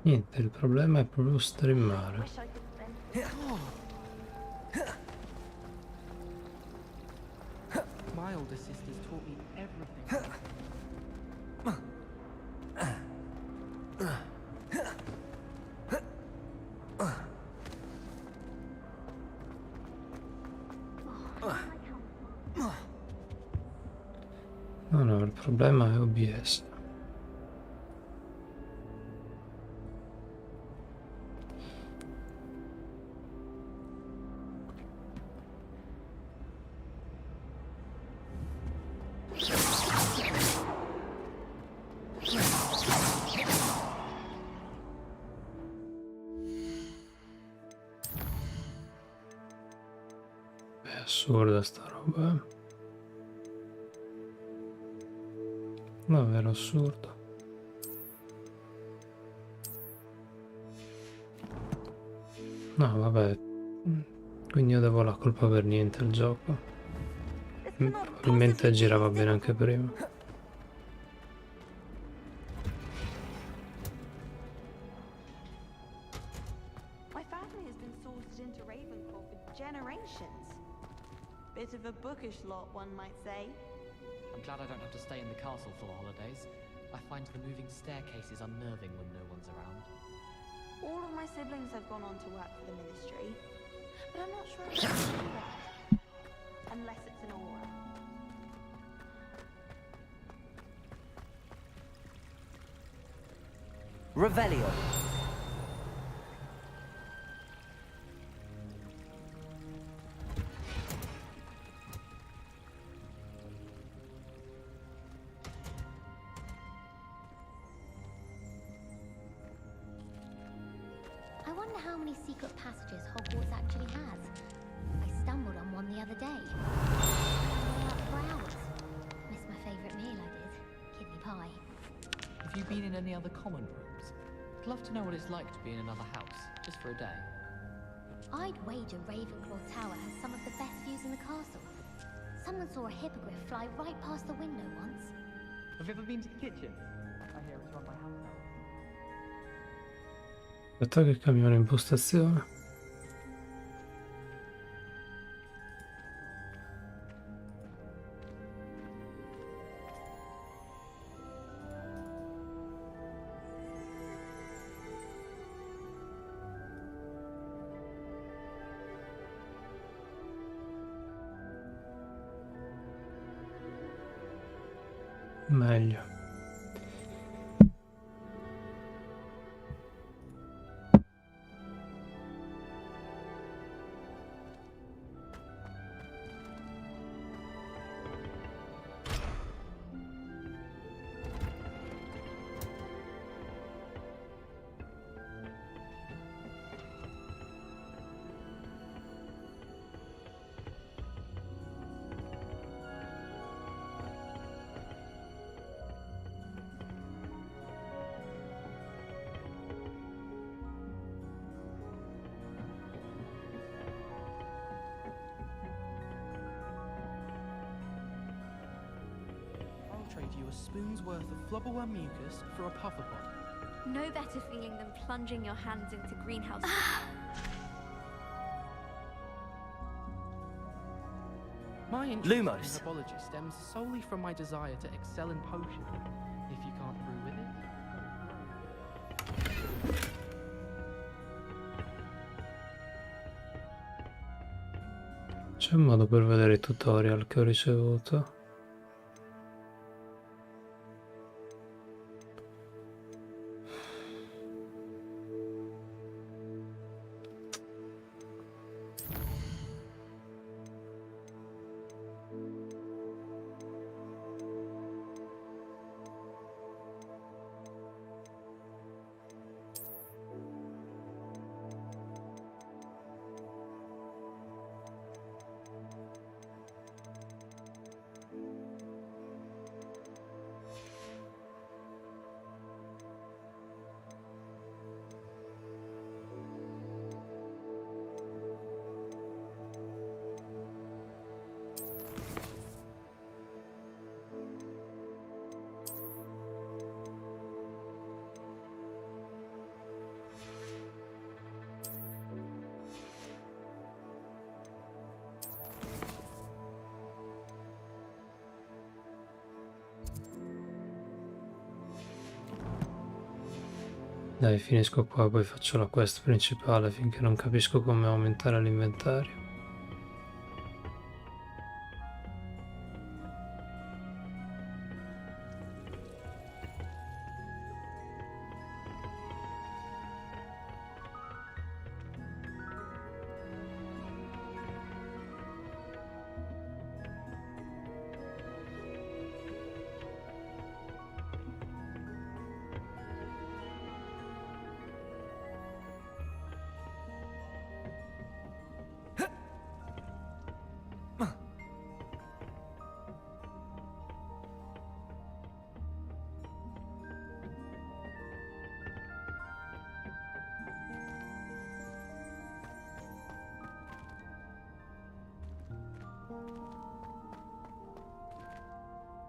Niente, il problema è proprio streamare. My older sisters taught me everything. No, il problema è OBS. È assurda sta roba, eh. Davvero assurdo. No, vabbè. Quindi io devo la colpa per niente al gioco. Probabilmente girava bene anche prima. My family has been sourced into Ravenclaw for generations. Bit of a bookish lot, one might say. I'm glad I don't have to stay in the castle for the holidays. I find the moving staircases unnerving when no one's around. All of my siblings have gone on to work for the ministry, but I'm not sure if that's correct. Unless it's an aura. Revelio. I wonder how many secret passages Hogwarts actually has. I stumbled on one the other day. I up for hours. Missed my favourite meal, I did. Kidney pie. Have you been in any other common rooms? I'd love to know what it's like to be in another house, just for a day. I'd wager Ravenclaw Tower has some of the best views in the castle. Someone saw a hippogriff fly right past the window once. Have you ever been to the kitchen? I hear it's run by house elves. Aspetta che cambia l'impostazione. Meglio. I'll trade you a spoon's worth of flubberworm mucus for a pufferpod. No better feeling than plunging your hands into greenhouse. My interest in Lumos. herbology stems solely from my desire to excel in potions. If you can't brew with it. C'è un modo per vedere i tutorial che ho ricevuto? Dai, finisco qua, poi faccio la quest principale finché non capisco come aumentare l'inventario.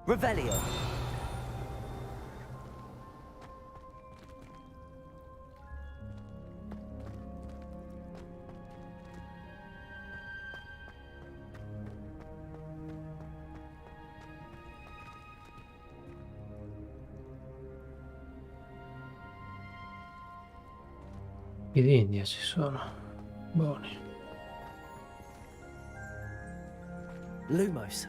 Revelio. I d'India ci sono. Buoni. Lumos.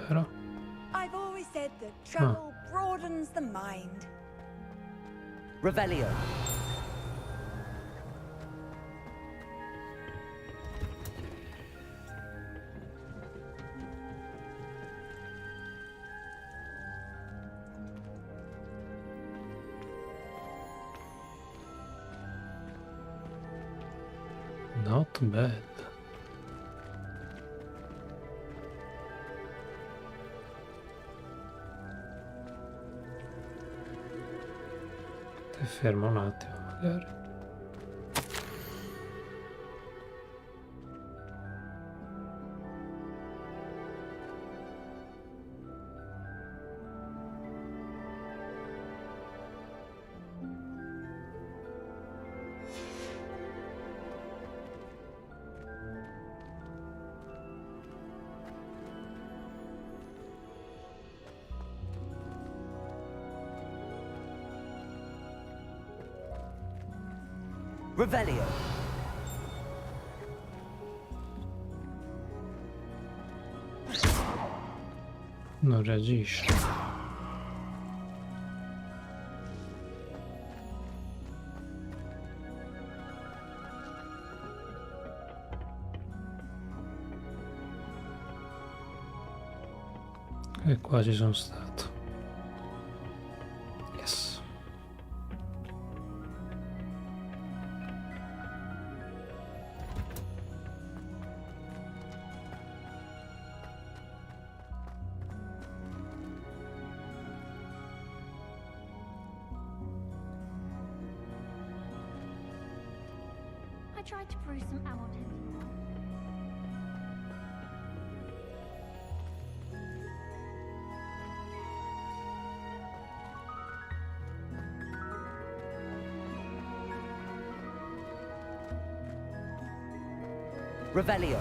Però. I've always said that travel broadens the mind. Revelio. Not bad. Ti fermo un attimo magari. Revelio. Non reagisce. E qua ci sono stato. Yes. I tried to brew some almond. Revelio.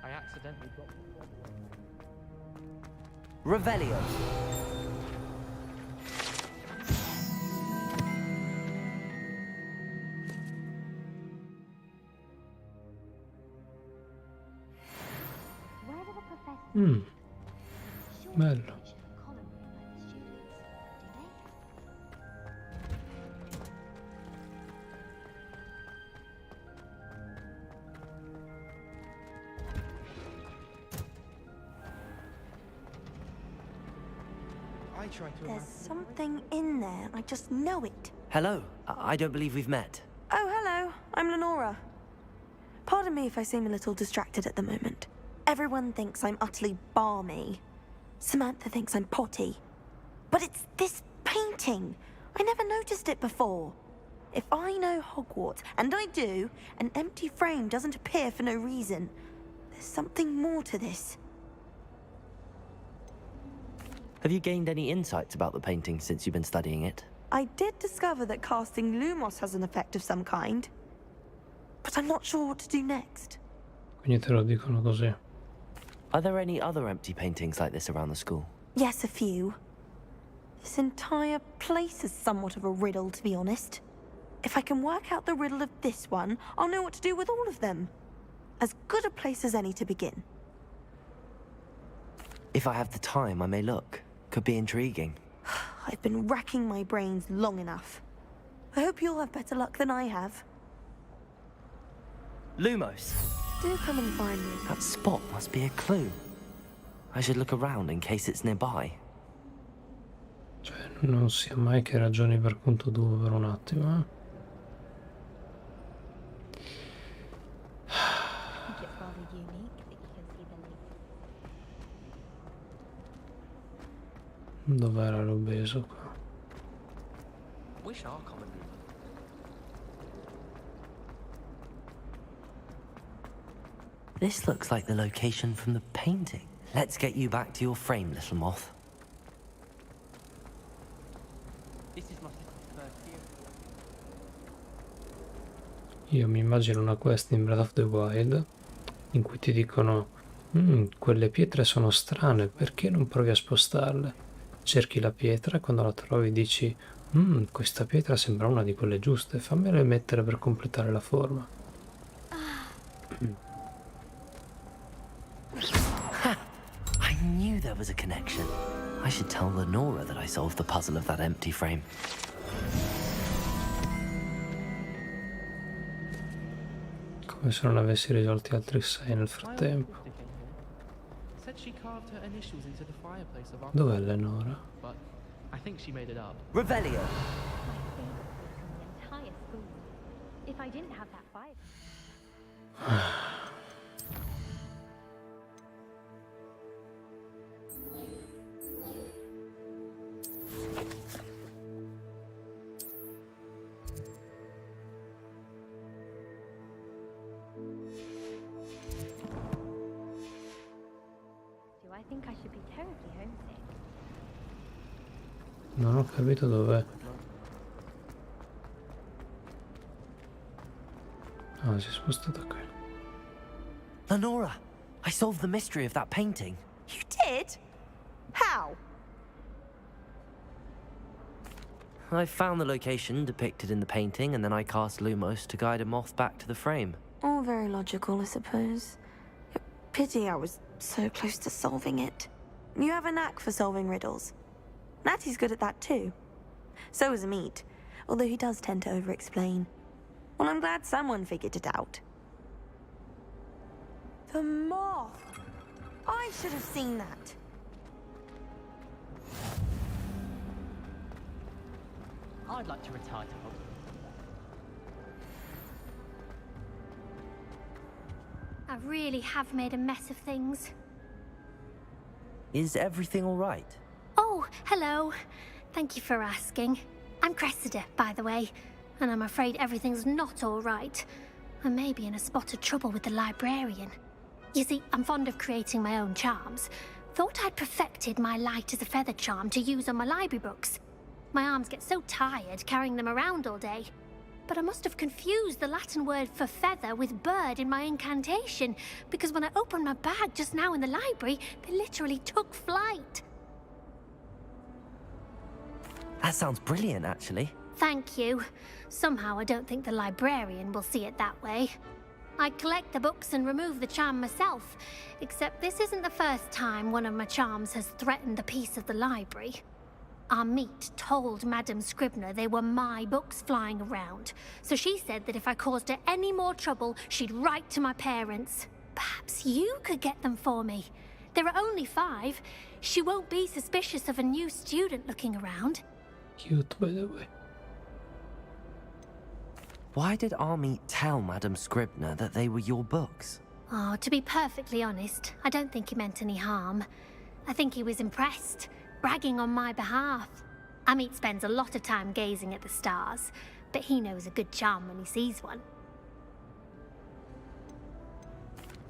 I accidentally dropped Revelio. Where do the professors Bello. column like the students? Do they? There's something in there. I just know it. Hello. I don't believe we've met. Oh, hello. I'm Lenora. Pardon me if I seem a little distracted at the moment. Everyone thinks I'm utterly balmy. Samantha thinks I'm potty. But it's this painting. I never noticed it before. If I know Hogwarts, and I do, an empty frame doesn't appear for no reason. There's something more to this. Have you gained any insights about the painting since you've been studying it? I did discover that casting Lumos has an effect of some kind. But I'm not sure what to do next. Quindi te lo dicono così. Are there any other empty paintings like this around the school? Yes, a few. This entire place is somewhat of a riddle, to be honest. If I can work out the riddle of this one, I'll know what to do with all of them. As good a place as any to begin. If I have the time, I may look. Could be intriguing. I've been racking my brains long enough. I hope you'll have better luck than I have. Lumos! Do come and find me. That spot must be a clue. I should look around in case it's nearby. Cioè, non sia mai che ragioni per conto tuo per un attimo, Dov'era l'obeso qua? Wish our common room. This looks like the location from the painting. Let's get you back to your frame, little moth. This is my first year. Io mi immagino una quest in Breath of the Wild in cui ti dicono quelle pietre sono strane, perché non provi a spostarle? Cerchi la pietra e quando la trovi dici questa pietra sembra una di quelle giuste, fammele mettere per completare la forma. I knew there was a connection. I should tell Lenora that I solved the puzzle of that empty frame. Come se non avessi risolti altri 6 nel frattempo. Dov'è Lenora? But I think she made it up. Revelio! My favorite from the entire school. If I didn't have that fire. Do I think I should be terribly homesick? Non ho capito dov'è. Ah, si è spostata qui. Lenora! I solved the mystery of that painting. You did? How? I found the location depicted in the painting, and then I cast Lumos to guide a moth back to the frame. All very logical, I suppose. Pity I was so close to solving it. You have a knack for solving riddles. Natty's good at that too. So is Amit, although he does tend to over-explain. Well, I'm glad someone figured it out. The moth! I should have seen that. I'd like to retire to Hogwarts. I really have made a mess of things. Is everything all right? Oh, hello. Thank you for asking. I'm Cressida, by the way, and I'm afraid everything's not all right. I may be in a spot of trouble with the librarian. You see, I'm fond of creating my own charms. Thought I'd perfected my light as a feather charm to use on my library books. My arms get so tired carrying them around all day. But I must have confused the Latin word for feather with bird in my incantation, because when I opened my bag just now in the library, they literally took flight. That sounds brilliant, actually. Thank you. Somehow I don't think the librarian will see it that way. I collect the books and remove the charm myself, except this isn't the first time one of my charms has threatened the peace of the library. Amit told Madame Scribner they were my books flying around, so she said that if I caused her any more trouble, she'd write to my parents. Perhaps you could get them for me. There are only 5. She won't be suspicious of a new student looking around. Cute, by the way. Why did Army tell Madam Scribner that they were your books? Oh, to be perfectly honest, I don't think he meant any harm. I think he was impressed, bragging on my behalf. Amit spends a lot of time gazing at the stars, but he knows a good charm when he sees one.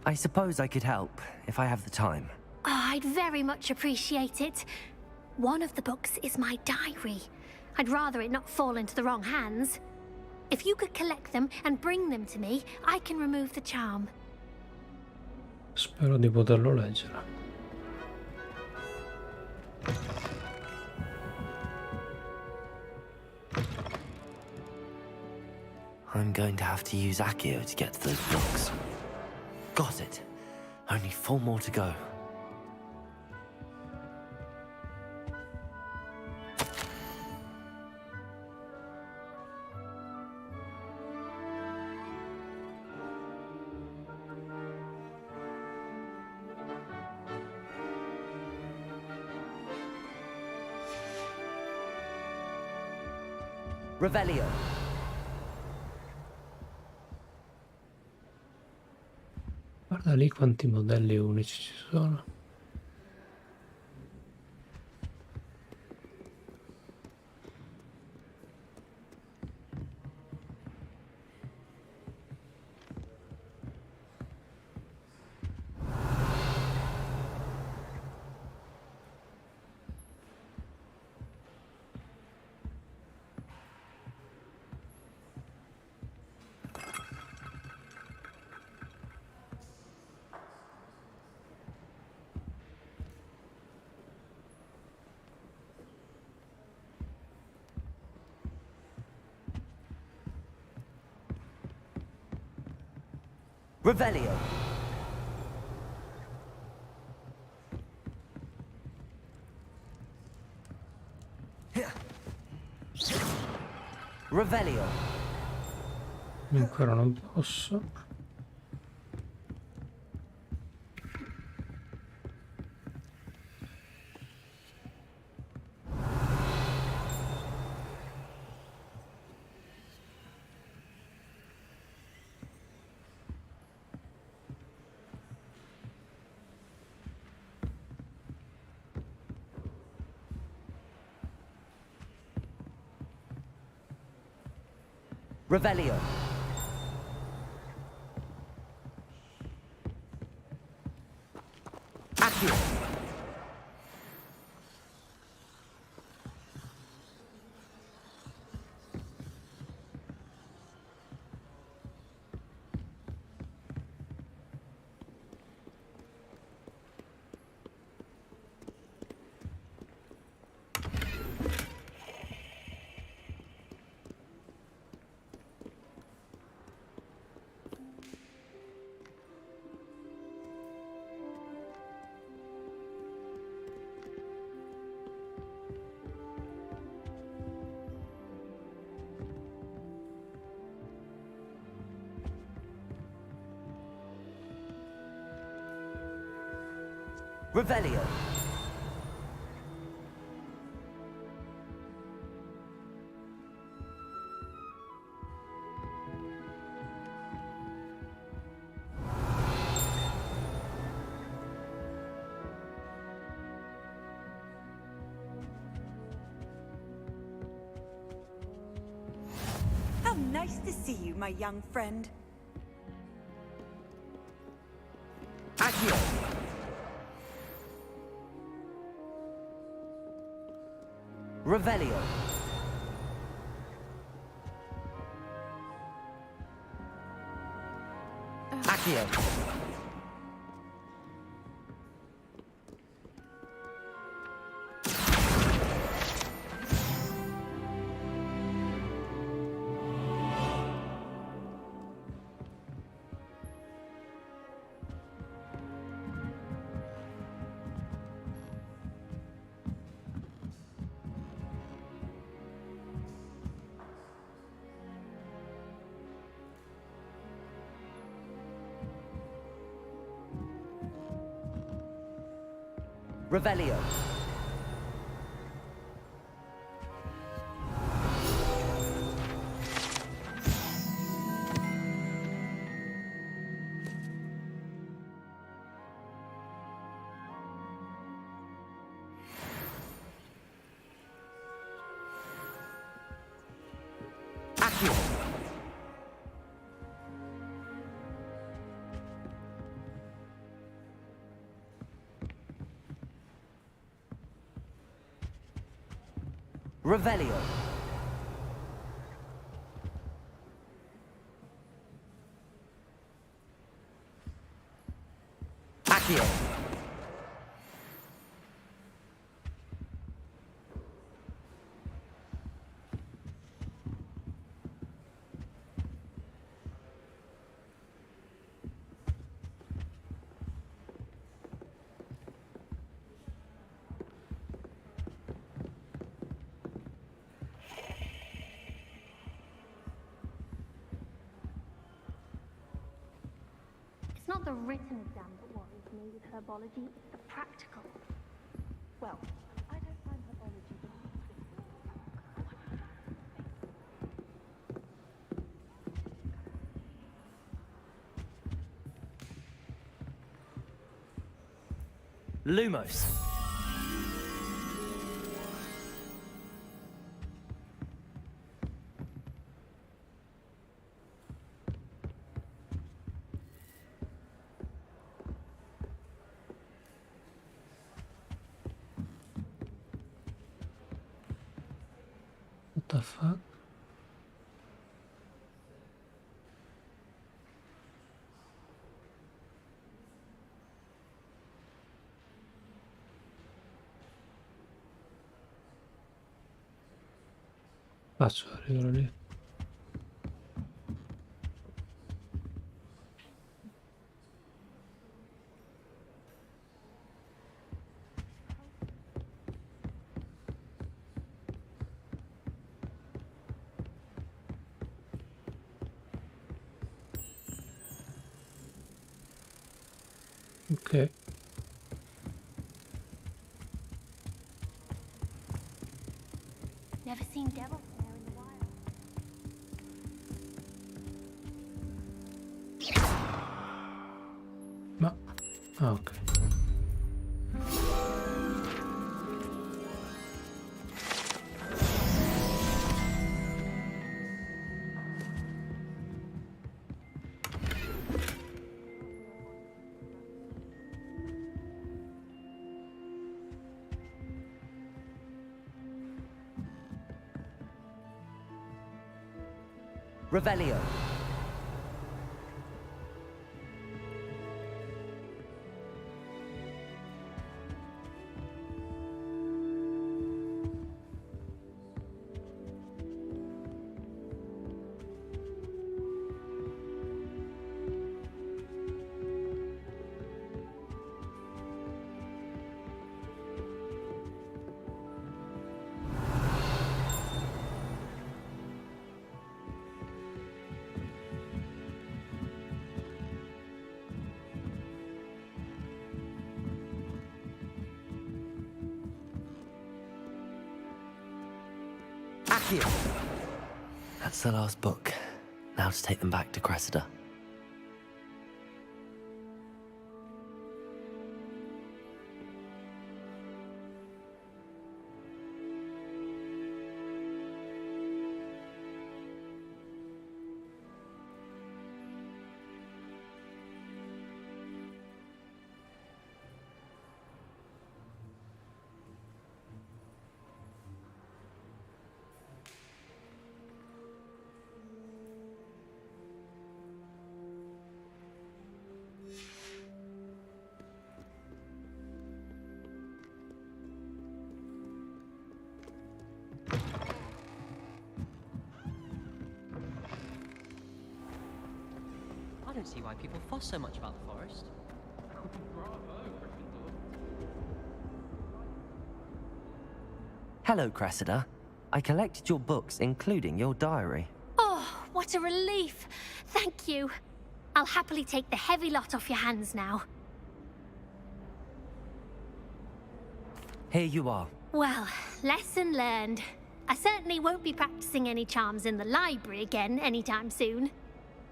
I suppose I could help, if I have the time. Oh, I'd very much appreciate it. One of the books is my diary. I'd rather it not fall into the wrong hands. If you could collect them and bring them to me, I can remove the charm. Spero di poterlo leggere. I'm going to have to use Accio to get to those books. Got it. Only 4 more to go. Revelio. Guarda lì quanti modelli unici ci sono. Revelio. Revelio. Ancora non posso. Revelio. Accio. Revelio. How nice to see you, my young friend. Accio. Revelio. Accio. Revelio. Accio. Revelio. Accio. It's not the written exam that worries me with herbology, it's the practical. Well, I don't find herbology the Lumos. What the fuck? Faccio arrivare lì. Ok. Never seen devil snare in the wild. Ma... Ah, ok. Revelio. Accio. That's the last book. Now to take them back to Cressida. I don't see why people fuss so much about the forest. Hello, Cressida. I collected your books, including your diary. Oh, what a relief. Thank you. I'll happily take the heavy lot off your hands now. Here you are. Well, lesson learned. I certainly won't be practicing any charms in the library again anytime soon.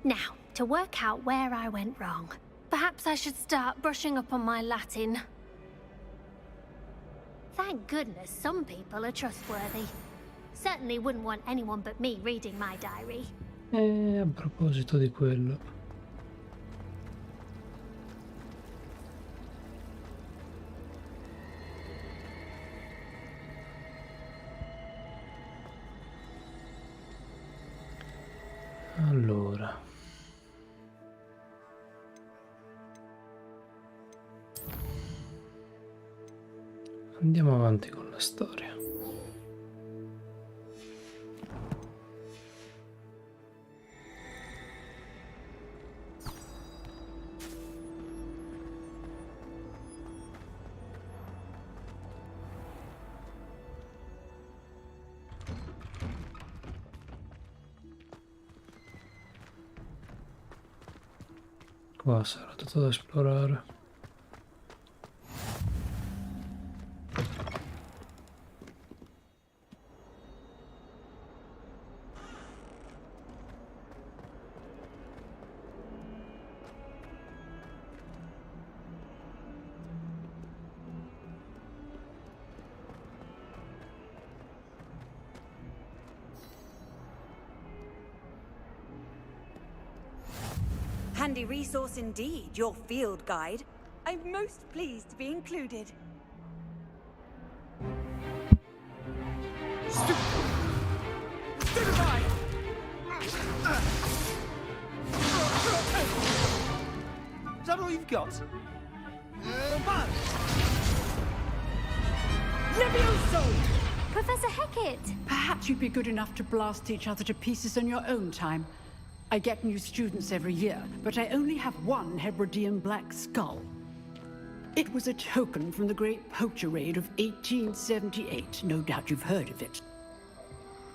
Now, to work out where I went wrong. Perhaps I should start brushing up on my Latin. Thank goodness some people are trustworthy. Certainly wouldn't want anyone but me reading my diary. A proposito di quello. Allora. Andiamo avanti con la storia. Qua sarà tutto da esplorare. Handy resource indeed, your field guide. I'm most pleased to be included. Is that all you've got? Levioso! Professor Hecat! Perhaps you'd be good enough to blast each other to pieces in your own time. I get new students every year, but I only have one Hebridean black skull. It was a token from the Great Poacher Raid of 1878. No doubt you've heard of it.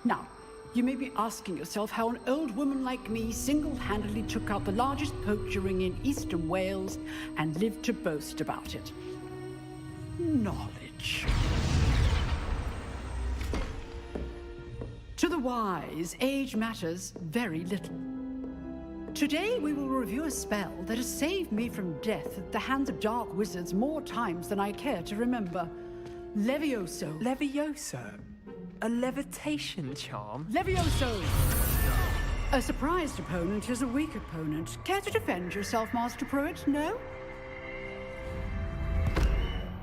Now, you may be asking yourself how an old woman like me single-handedly took out the largest poacher ring in eastern Wales and lived to boast about it. Knowledge. To the wise, age matters very little. Today we will review a spell that has saved me from death at the hands of dark wizards more times than I care to remember. Levioso. Levioso? A levitation charm? Levioso! A surprised opponent is a weak opponent. Care to defend yourself, Master Pruitt? No?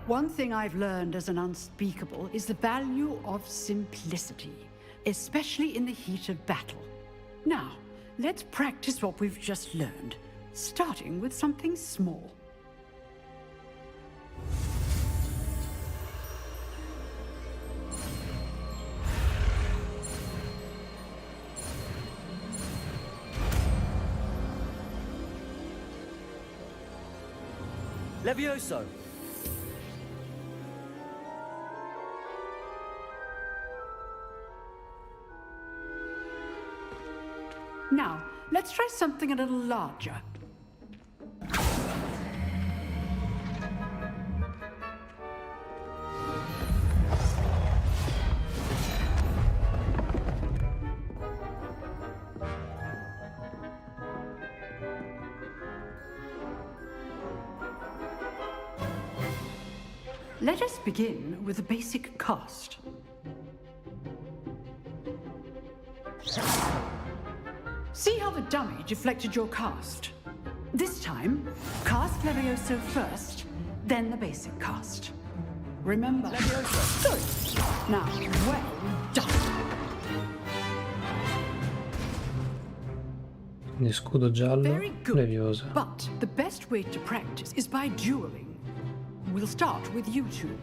One thing I've learned as an unspeakable is the value of simplicity, especially in the heat of battle. Now, let's practice what we've just learned, starting with something small. Levioso! Now, let's try something a little larger. Let us begin with a basic cast. See how the dummy deflected your cast? This time, cast Levioso first, then the basic cast. Remember? Levioso! Good. Now, well done. Quindi scudo giallo, Very good. Leviosa. But the best way to practice is by dueling. We'll start with you two.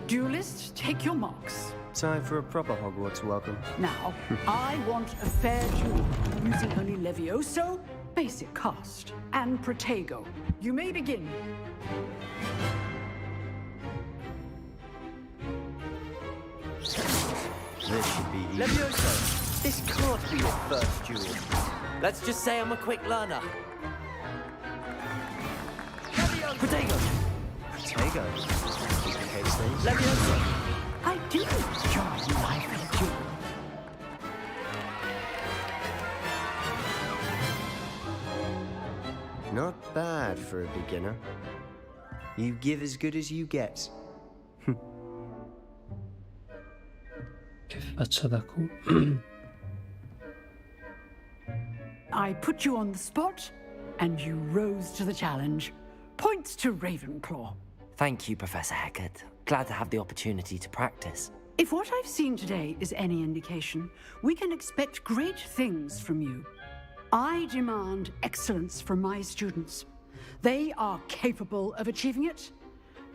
Duelists, take your marks. Time for a proper Hogwarts welcome. Now, I want a fair duel, using only Levioso, basic cast, and Protego. You may begin. This should be easy. Levioso! This can't be your first duel. Let's just say I'm a quick learner. Protego! Protego? things. I didn't join lively duel. Not bad for a beginner. You give as good as you get. Che faccia da culo. I put you on the spot, and you rose to the challenge. Points to Ravenclaw. Thank you, Professor Hecat. Glad to have the opportunity to practice. If what I've seen today is any indication, we can expect great things from you. I demand excellence from my students. They are capable of achieving it,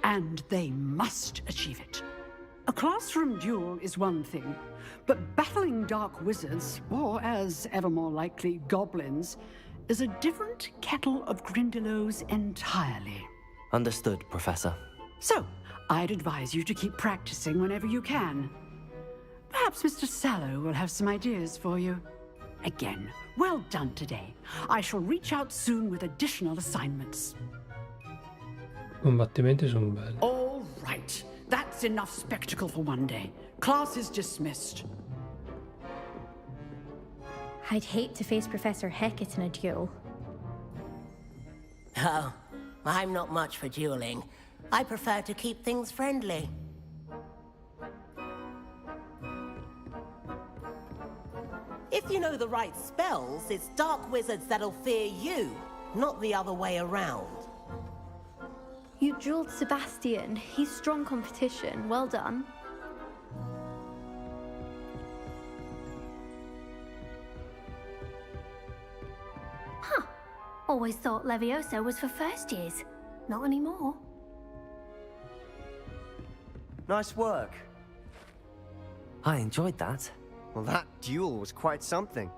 and they must achieve it. A classroom duel is one thing, but battling dark wizards, or as ever more likely, goblins, is a different kettle of Grindylows entirely. Understood, Professor. So, I'd advise you to keep practicing whenever you can. Perhaps Mr. Sallow will have some ideas for you. Again, well done today. I shall reach out soon with additional assignments. Combattimenti sono belli. All right. That's enough spectacle for one day. Class is dismissed. I'd hate to face Professor Hecat in a duel. Oh, I'm not much for dueling. I prefer to keep things friendly. If you know the right spells, it's dark wizards that'll fear you, not the other way around. You dueled Sebastian. He's strong competition. Well done. Huh. Always thought Levioso was for first years. Not anymore. Nice work. I enjoyed that. Well, that duel was quite something.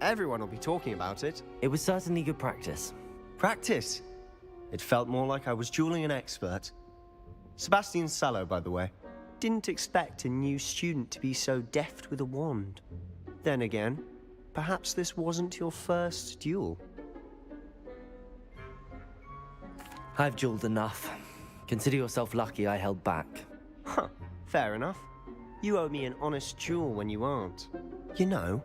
Everyone will be talking about it. It was certainly good practice. Practice? It felt more like I was dueling an expert. Sebastian Sallow, by the way. Didn't expect a new student to be so deft with a wand. Then again, perhaps this wasn't your first duel. I've dueled enough. Consider yourself lucky I held back. Huh, fair enough. You owe me an honest duel when you aren't. You know,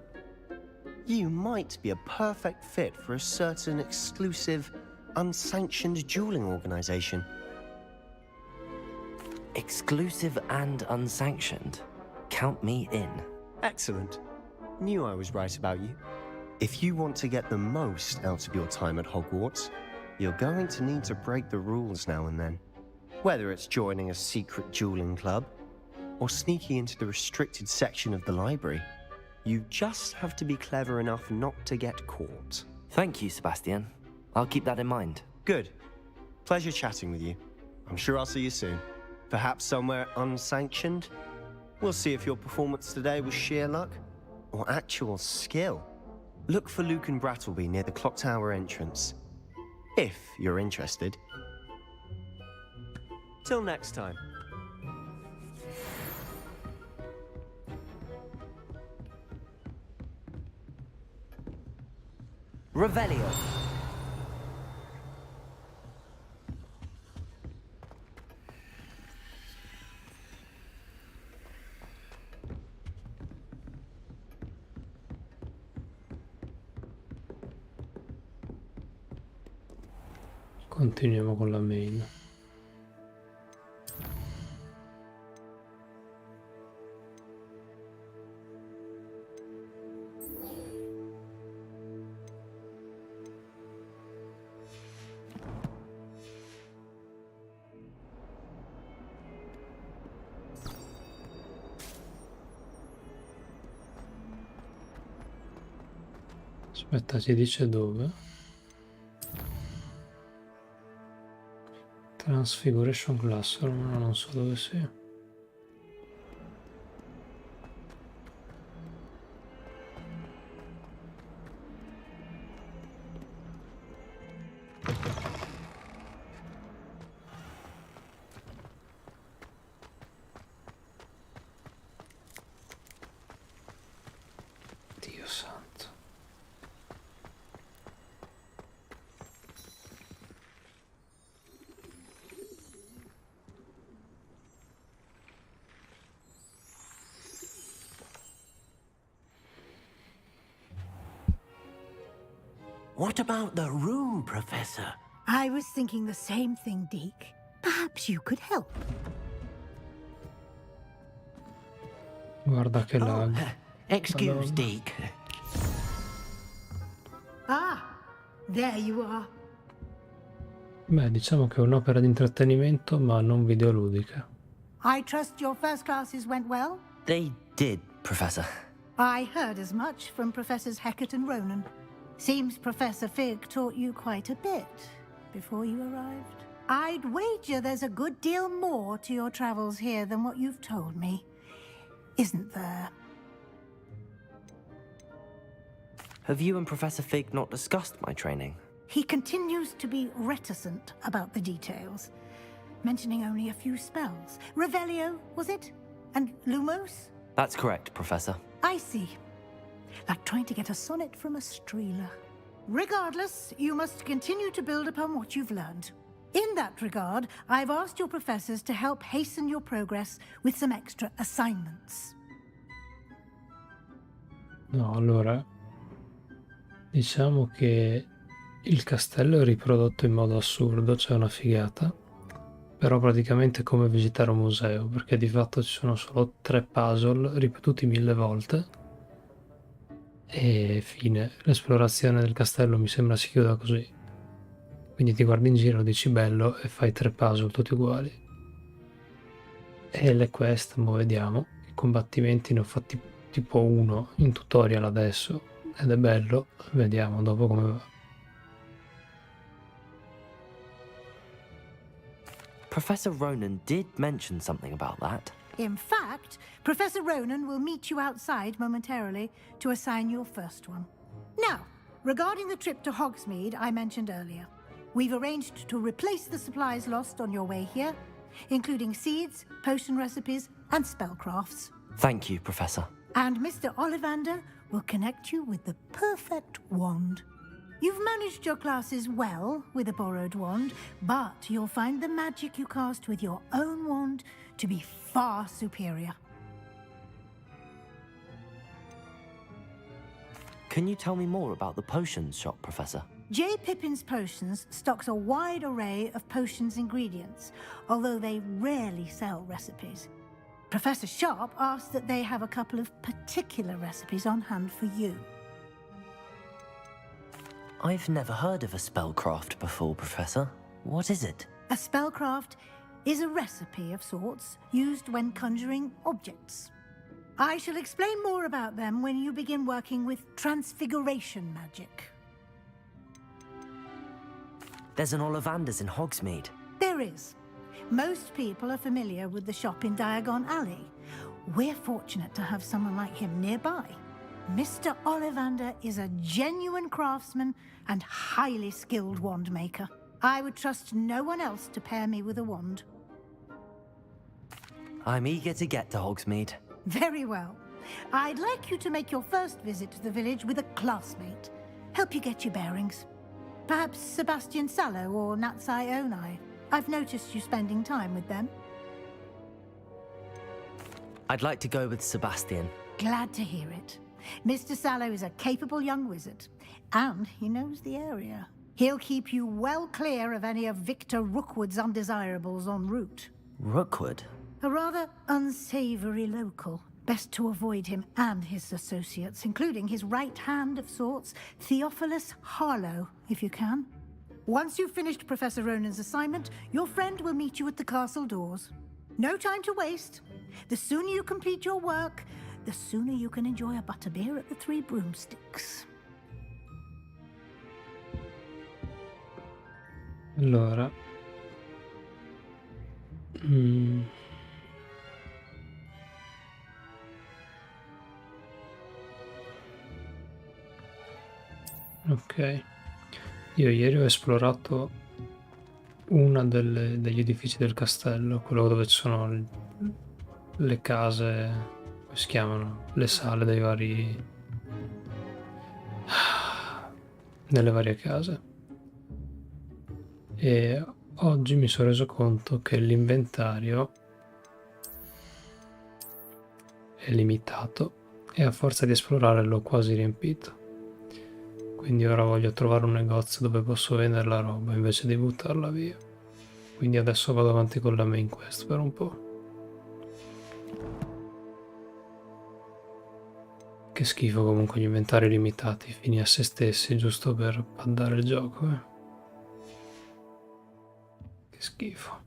you might be a perfect fit for a certain exclusive, unsanctioned dueling organization. Exclusive and unsanctioned? Count me in. Excellent. Knew I was right about you. If you want to get the most out of your time at Hogwarts, you're going to need to break the rules now and then. Whether it's joining a secret dueling club, or sneaking into the restricted section of the library, you just have to be clever enough not to get caught. Thank you, Sebastian. I'll keep that in mind. Good. Pleasure chatting with you. I'm sure I'll see you soon. Perhaps somewhere unsanctioned? We'll see if your performance today was sheer luck or actual skill. Look for Luke and Brattleby near the clock tower entrance. If you're interested. Till next time. Revelio. Continuiamo con la main. Aspetta, ci dice dove? Transfiguration Classroom, no, non so dove sia. Dio santo. What about the room, Professor? I was thinking the same thing, Deke. Perhaps you could help. Guarda che lag. Excuse, Madonna. Deke. Ah, there you are. Beh, diciamo che è un'opera di intrattenimento, ma non videoludica. I trust your first classes went well? They did, Professor. I heard as much from Professors Hecat and Ronan. Seems Professor Fig taught you quite a bit before you arrived. I'd wager there's a good deal more to your travels here than what you've told me. Isn't there? Have you and Professor Fig not discussed my training? He continues to be reticent about the details, mentioning only a few spells. Revelio, was it? And Lumos? That's correct, Professor. I see. Like trying to get a sonnet from a streeler. Regardless, you must continue to build upon what you've learned. In that regard, I've asked your professors to help hasten your progress with some extra assignments. No, allora, diciamo che il castello è riprodotto in modo assurdo, c'è una figata, però praticamente è come visitare un museo, perché di fatto ci sono solo 3 puzzle ripetuti 1000 volte e fine. L'esplorazione del castello mi sembra si chiuda così. Quindi ti guardi in giro, dici bello e fai 3 puzzle tutti uguali. E le quest, mo vediamo, i combattimenti ne ho fatti tipo 1 in tutorial adesso ed è bello, vediamo dopo come va. Professor Ronan did mention something about that. In fact, Professor Ronan will meet you outside momentarily to assign your first one. Now, regarding the trip to Hogsmeade I mentioned earlier, we've arranged to replace the supplies lost on your way here, including seeds, potion recipes, and spellcrafts. Thank you, Professor. And Mr. Ollivander will connect you with the perfect wand. You've managed your classes well with a borrowed wand, but you'll find the magic you cast with your own wand to be far superior. Can you tell me more about the potions shop, Professor? J. Pippin's Potions stocks a wide array of potions ingredients, although they rarely sell recipes. Professor Sharp asked that they have a couple of particular recipes on hand for you. I've never heard of a spellcraft before, Professor. What is it? A spellcraft is a recipe of sorts used when conjuring objects. I shall explain more about them when you begin working with transfiguration magic. There's an Ollivander's in Hogsmeade. There is. Most people are familiar with the shop in Diagon Alley. We're fortunate to have someone like him nearby. Mr. Ollivander is a genuine craftsman and highly skilled wand maker. I would trust no one else to pair me with a wand. I'm eager to get to Hogsmeade. Very well. I'd like you to make your first visit to the village with a classmate. Help you get your bearings. Perhaps Sebastian Sallow or Natsai Onai. I've noticed you spending time with them. I'd like to go with Sebastian. Glad to hear it. Mr. Sallow is a capable young wizard, and he knows the area. He'll keep you well clear of any of Victor Rookwood's undesirables en route. Rookwood? A rather unsavory local. Best to avoid him and his associates, including his right hand of sorts, Theophilus Harlow, if you can. Once you've finished Professor Ronan's assignment, your friend will meet you at the castle doors. No time to waste. The sooner you complete your work, the sooner you can enjoy a butterbeer at the Three Broomsticks. Allora. Ok. Io ieri ho esplorato una degli edifici del castello, quello dove ci sono le case, come si chiamano? Le sale dei vari... nelle varie case. E oggi mi sono reso conto che l'inventario è limitato e a forza di esplorare l'ho quasi riempito. quindi ora voglio trovare un negozio dove posso vendere la roba invece di buttarla via. Quindi adesso vado avanti con la main quest per un po'. Che schifo comunque gli inventari limitati, fini a se stessi, giusto per paddare il gioco, Che schifo.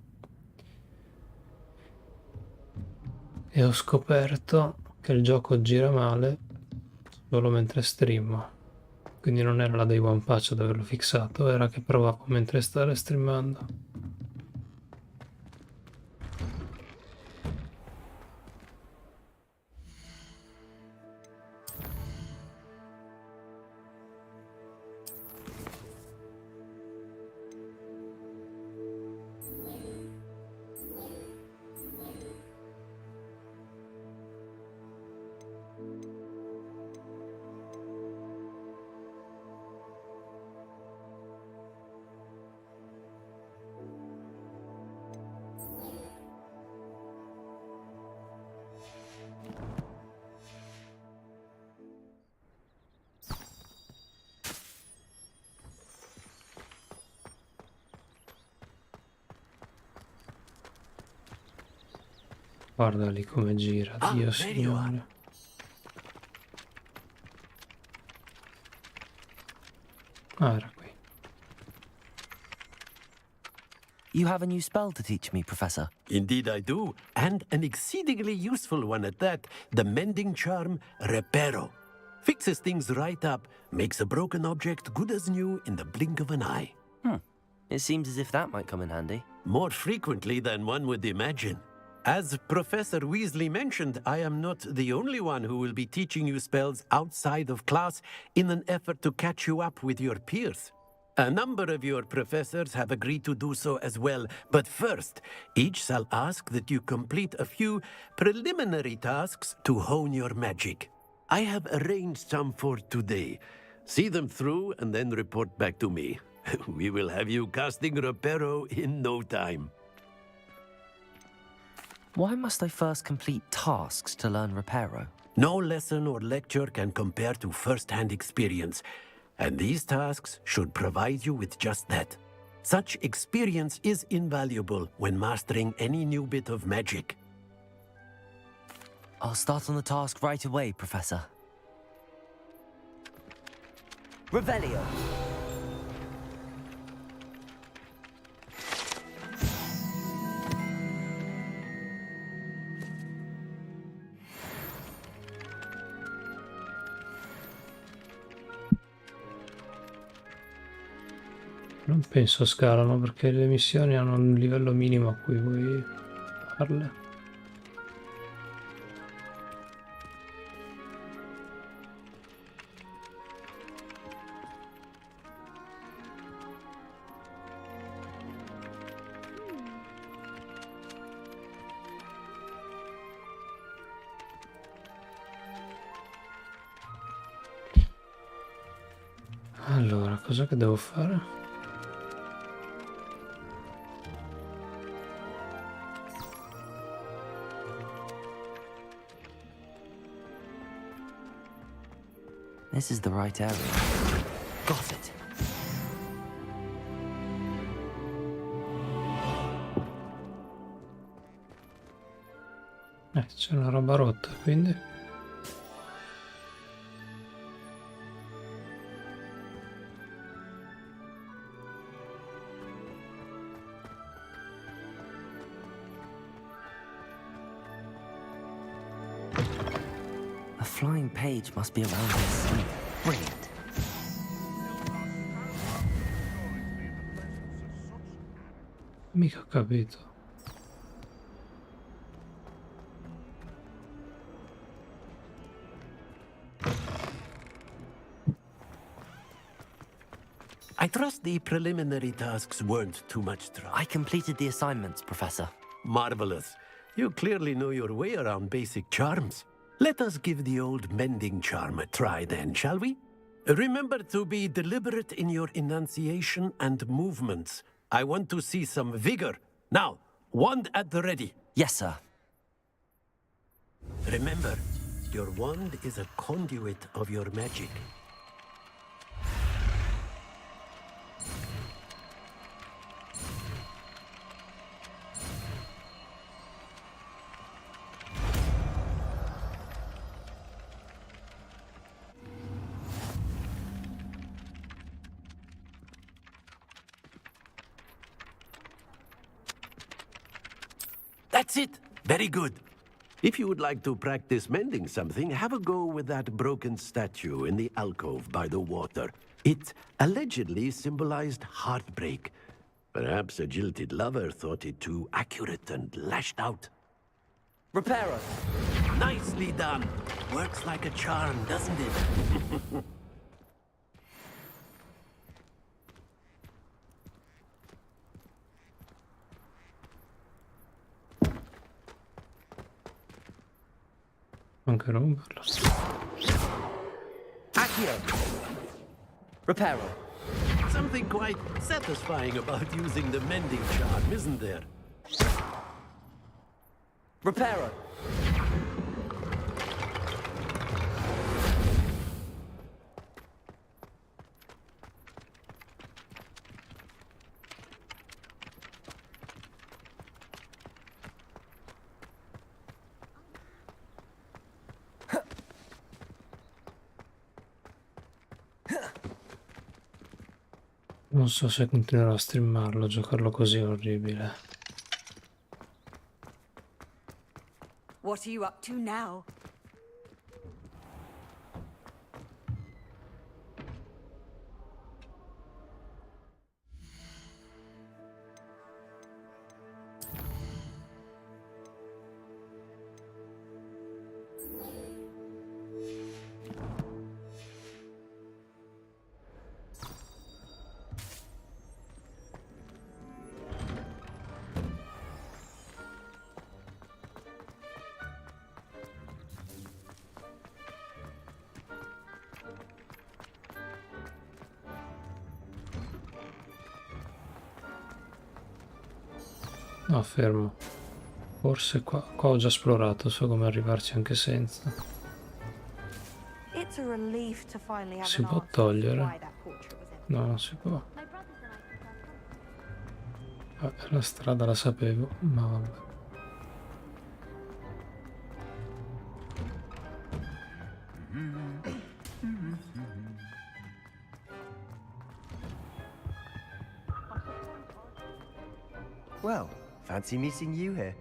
E ho scoperto che il gioco gira male solo mentre streamo. Quindi non era la day one patch ad averlo fissato, era che provavo mentre stare streamando. Guarda lì come gira, Dio signore. Ah, era qui. You have a new spell to teach me, Professor. Indeed I do, and an exceedingly useful one at that. The mending charm, Reparo. Fixes things right up, makes a broken object good as new in the blink of an eye. It seems as if that might come in handy. More frequently than one would imagine. As Professor Weasley mentioned, I am not the only one who will be teaching you spells outside of class in an effort to catch you up with your peers. A number of your professors have agreed to do so as well, but first, each shall ask that you complete a few preliminary tasks to hone your magic. I have arranged some for today. See them through and then report back to me. We will have you casting Reparo in no time. Why must I first complete tasks to learn Reparo? No lesson or lecture can compare to first-hand experience, and these tasks should provide you with just that. Such experience is invaluable when mastering any new bit of magic. I'll start on the task right away, Professor. Revelio. Non penso scalano perché le missioni hanno un livello minimo a cui vuoi farle. Allora, cos'è che devo fare? This is the right area. Got it. C'è una roba rotta, quindi. A flying page must be around here somewhere. Brilliant. Mica ho capito. I trust the preliminary tasks weren't too much trouble. I completed the assignments, Professor. Marvelous. You clearly know your way around basic charms. Let us give the old mending charm a try then, shall we? Remember to be deliberate in your enunciation and movements. I want to see some vigor. Now, wand at the ready. Yes, sir. Remember, your wand is a conduit of your magic. That's it! Very good. If you would like to practice mending something, have a go with that broken statue in the alcove by the water. It allegedly symbolized heartbreak. Perhaps a jilted lover thought it too accurate and lashed out. Reparo! Nicely done! Works like a charm, doesn't it? Anche romperlo. Accio! Reparo! Something quite satisfying about using the mending charm, isn't there? Reparo! Non so se continuerò a streamarlo, giocarlo così è orribile. What are you up to now? No, fermo. Forse qua ho già esplorato, so come arrivarci anche senza. It's a relief to finally have Si an può answer to togliere? why that portrait was empty. No, non si può. La strada la sapevo, ma vabbè. Well, fancy meeting you here.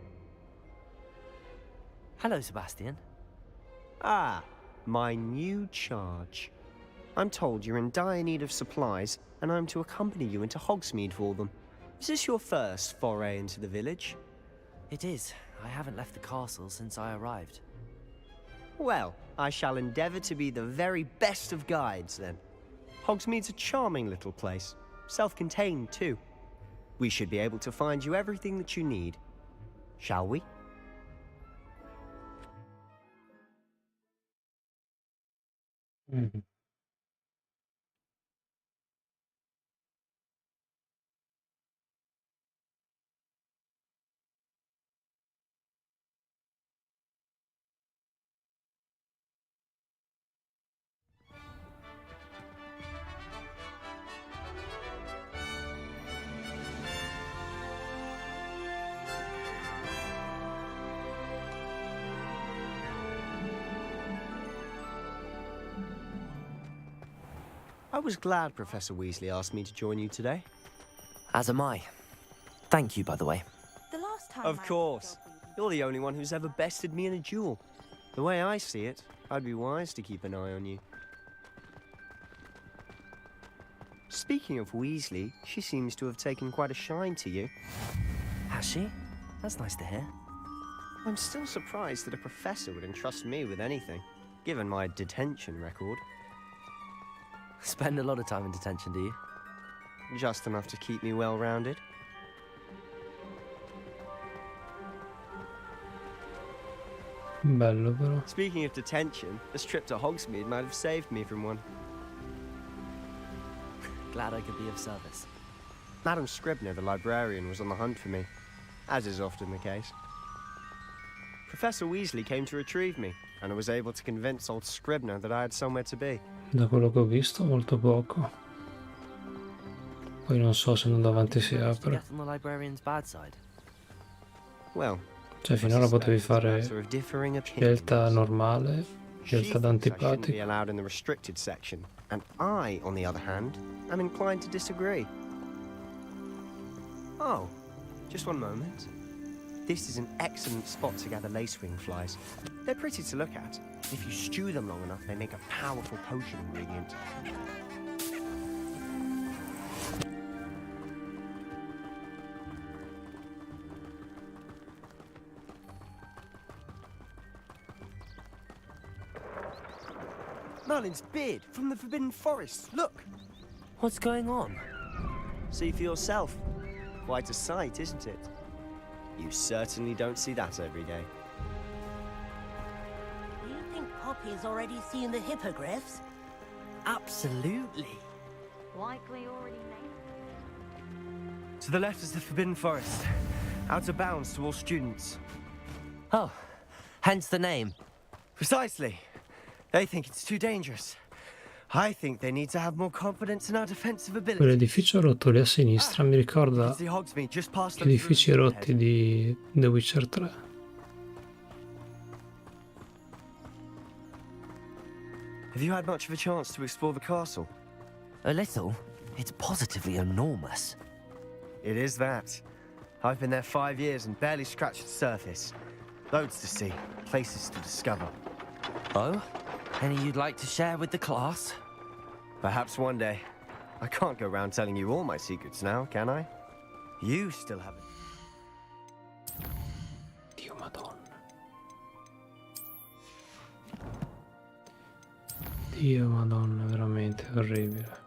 Hello, Sebastian. Ah, my new charge. I'm told you're in dire need of supplies, and I'm to accompany you into Hogsmeade for them. Is this your first foray into the village? It is. I haven't left the castle since I arrived. Well, I shall endeavour to be the very best of guides, then. Hogsmeade's a charming little place. Self-contained, too. We should be able to find you everything that you need. Shall we? Mm-hmm. I was glad Professor Weasley asked me to join you today. As am I. Thank you, by the way. The last time Of course. You're the only one who's ever bested me in a duel. The way I see it, I'd be wise to keep an eye on you. Speaking of Weasley, she seems to have taken quite a shine to you. Has she? That's nice to hear. I'm still surprised that a professor would entrust me with anything, given my detention record. Spend a lot of time in detention, do you? Just enough to keep me well-rounded. Bello però. Speaking of detention, this trip to Hogsmeade might have saved me from one. Glad I could be of service. Madam Scribner, the librarian, was on the hunt for me, as is often the case. Professor Weasley came to retrieve me, and I was able to convince old Scribner that I had somewhere to be. Da quello che ho visto, molto poco. Poi non so se andando avanti si apre. Get on the librarian's bad side. Well, Cioè finora potevi fare scelta normale, scelta da I shouldn't be antipatico. allowed in the restricted section, and I, on the other hand, am inclined to disagree. Oh, just one moment. This is an excellent spot to gather lacewing flies. They're pretty to look at. If you stew them long enough, they make a powerful potion ingredient. Merlin's beard from the Forbidden Forest. Look! What's going on? See for yourself. Quite a sight, isn't it? You certainly don't see that every day. You think Poppy's already seen the hippogriffs? Absolutely. Likely already made. To the left is the Forbidden Forest. Out of bounds to all students. Oh, hence the name. Precisely. They think it's too dangerous. I think they need to have more confidence in our defensive ability. Quell'edificio rotto lì a sinistra mi ricorda It's the Hogsmeade just past gli edifici rotti di The Witcher 3. Have you had much of a chance to explore the castle? A little. It's positively enormous. It is that. I've been there 5 years and barely scratched the surface. Loads to see, places to discover. Oh? Any you'd like to share with the class? Perhaps one day. I can't go around telling you all my secrets now, can I? You still haven't. Dio Madonna. Dio Madonna, veramente orribile.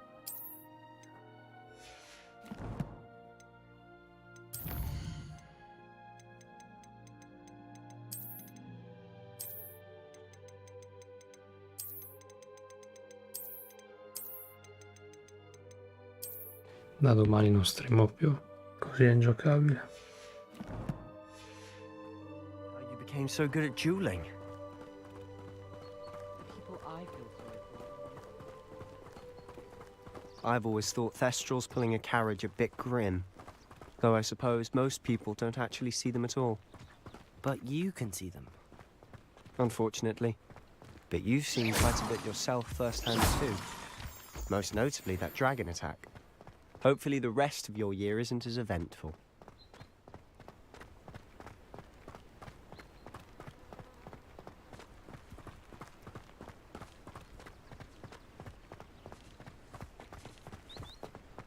Da domani non streamo più, così è ingiocabile. You became so good at dueling. People I feel sorry for. I've always thought Thestrals pulling a carriage a bit grim. Though I suppose most people don't actually see them at all. But you can see them. Unfortunately. But you've seen quite a bit yourself firsthand too. Most notably that dragon attack. Hopefully the rest of your year isn't as eventful.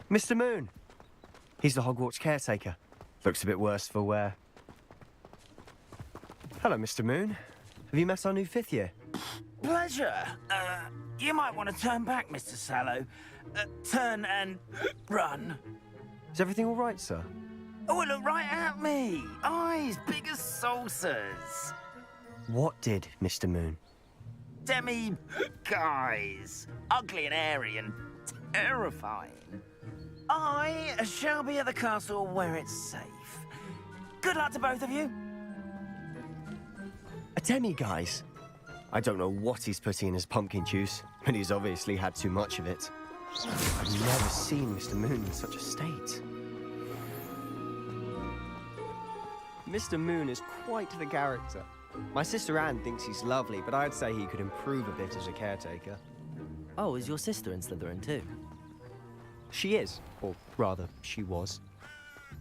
Mr. Moon! He's the Hogwarts caretaker. Looks a bit worse for wear. Hello, Mr. Moon. Have you met our new 5th year? Pleasure. You might want to turn back, Mr. Sallow. Turn and run. Is everything all right, sir? Oh, look right at me. Eyes big as saucers. What did, Mr. Moon? Demi guys. Ugly and airy and terrifying. I shall be at the castle where it's safe. Good luck to both of you. A demi-guise? I don't know what he's putting in his pumpkin juice, but he's obviously had too much of it. I've never seen Mr. Moon in such a state. Mr. Moon is quite the character. My sister Anne thinks he's lovely, but I'd say he could improve a bit as a caretaker. Oh, is your sister in Slytherin too? She is, or rather, she was.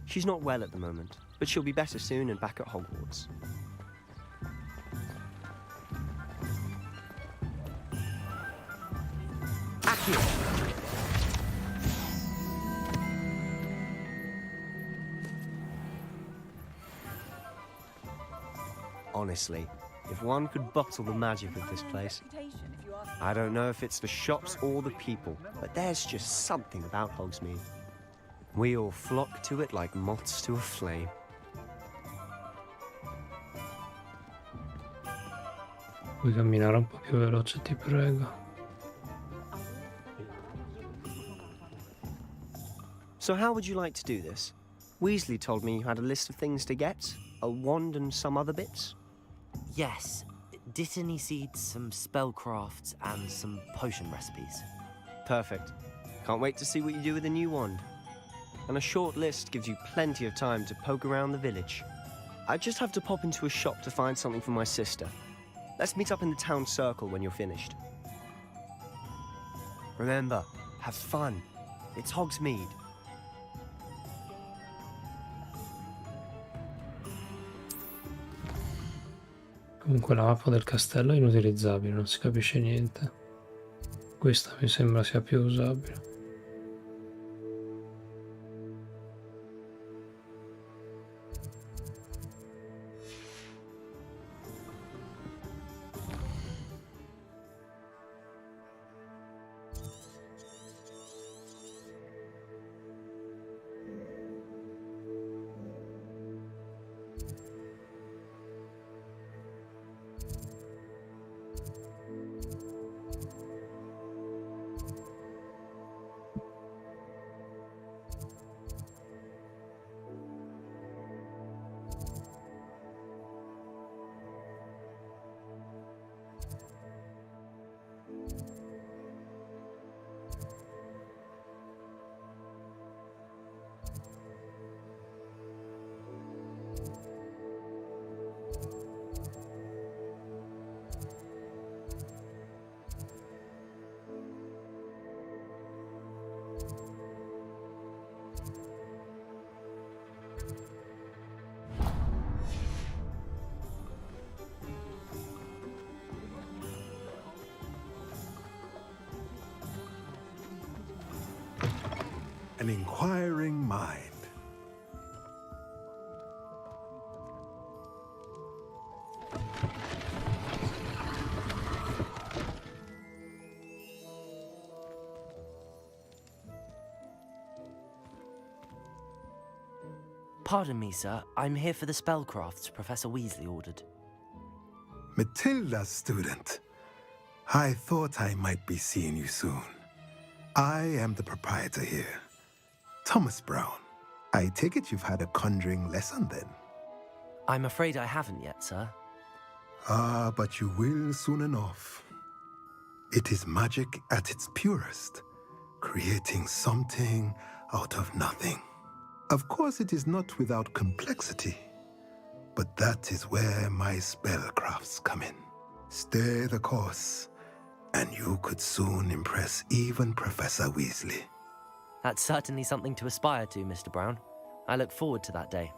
She's not well at the moment, but she'll be better soon and back at Hogwarts. Accio! Honestly, if one could bottle the magic of this place. I don't know if it's the shops or the people, but there's just something about Hogsmeade. We all flock to it like moths to a flame. Puoi camminare un po' più veloce, ti prego. So how would you like to do this? Weasley told me you had a list of things to get, a wand and some other bits. Yes. Dittany seeds, some spellcrafts, and some potion recipes. Perfect. Can't wait to see what you do with the new wand. And a short list gives you plenty of time to poke around the village. I just have to pop into a shop to find something for my sister. Let's meet up in the town circle when you're finished. Remember, have fun. It's Hogsmeade. Comunque la mappa del castello è inutilizzabile, non si capisce niente. Questa mi sembra sia più usabile. An inquiring mind. Pardon me, sir. I'm here for the spellcrafts Professor Weasley ordered. Matilda's student. I thought I might be seeing you soon. I am the proprietor here, Thomas Brown. I take it you've had a conjuring lesson then? I'm afraid I haven't yet, sir. Ah, but you will soon enough. It is magic at its purest, creating something out of nothing. Of course, it is not without complexity, but that is where my spellcrafts come in. Stay the course, and you could soon impress even Professor Weasley. That's certainly something to aspire to, Mr. Brown. I look forward to that day.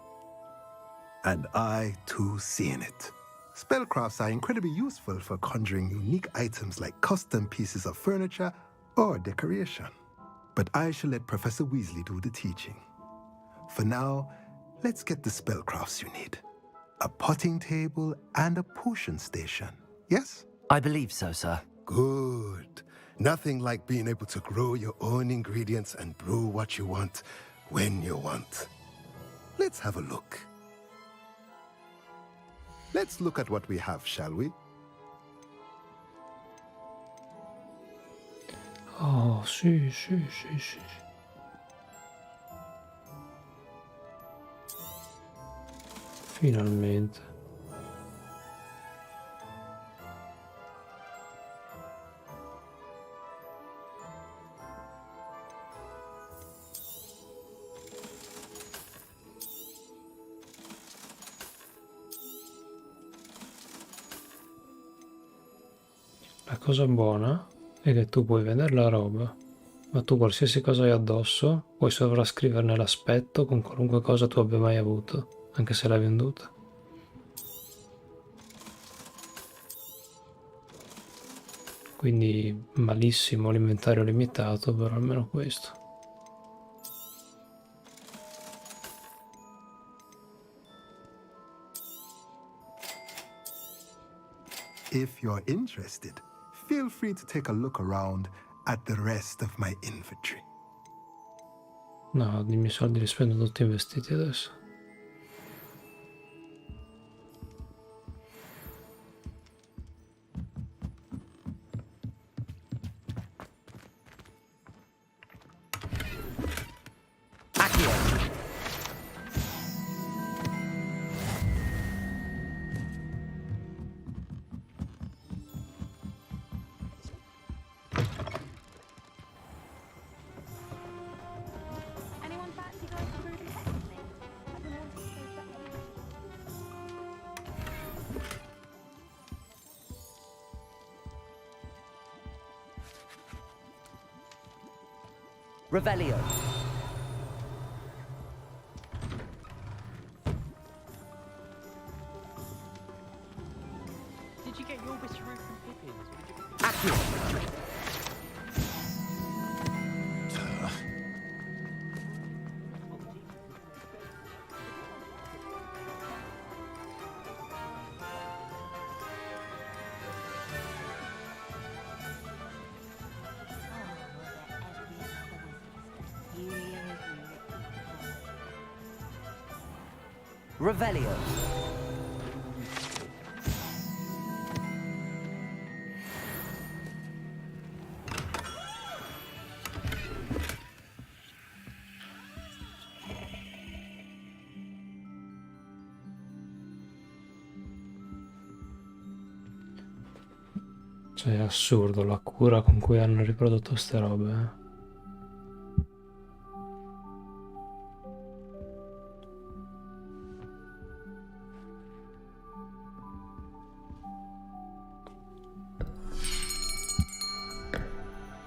And I, too, seeing it. Spellcrafts are incredibly useful for conjuring unique items like custom pieces of furniture or decoration. But I shall let Professor Weasley do the teaching. For now, let's get the spellcrafts you need. A potting table and a potion station, yes? I believe so, sir. Good. Nothing like being able to grow your own ingredients and brew what you want when you want. Let's have a look. Let's look at what we have, shall we? Oh, sì. Finalmente. La cosa buona è che tu puoi vedere la roba, ma tu qualsiasi cosa hai addosso puoi sovrascriverne l'aspetto con qualunque cosa tu abbia mai avuto, anche se l'hai venduta. Quindi malissimo l'inventario limitato, però almeno questo. If you're interested, feel free to take a look around at the rest of my inventory. No, i miei soldi li spendo tutti investiti adesso. Revelio. Revelio. Cioè, è assurdo la cura con cui hanno riprodotto ste robe, eh.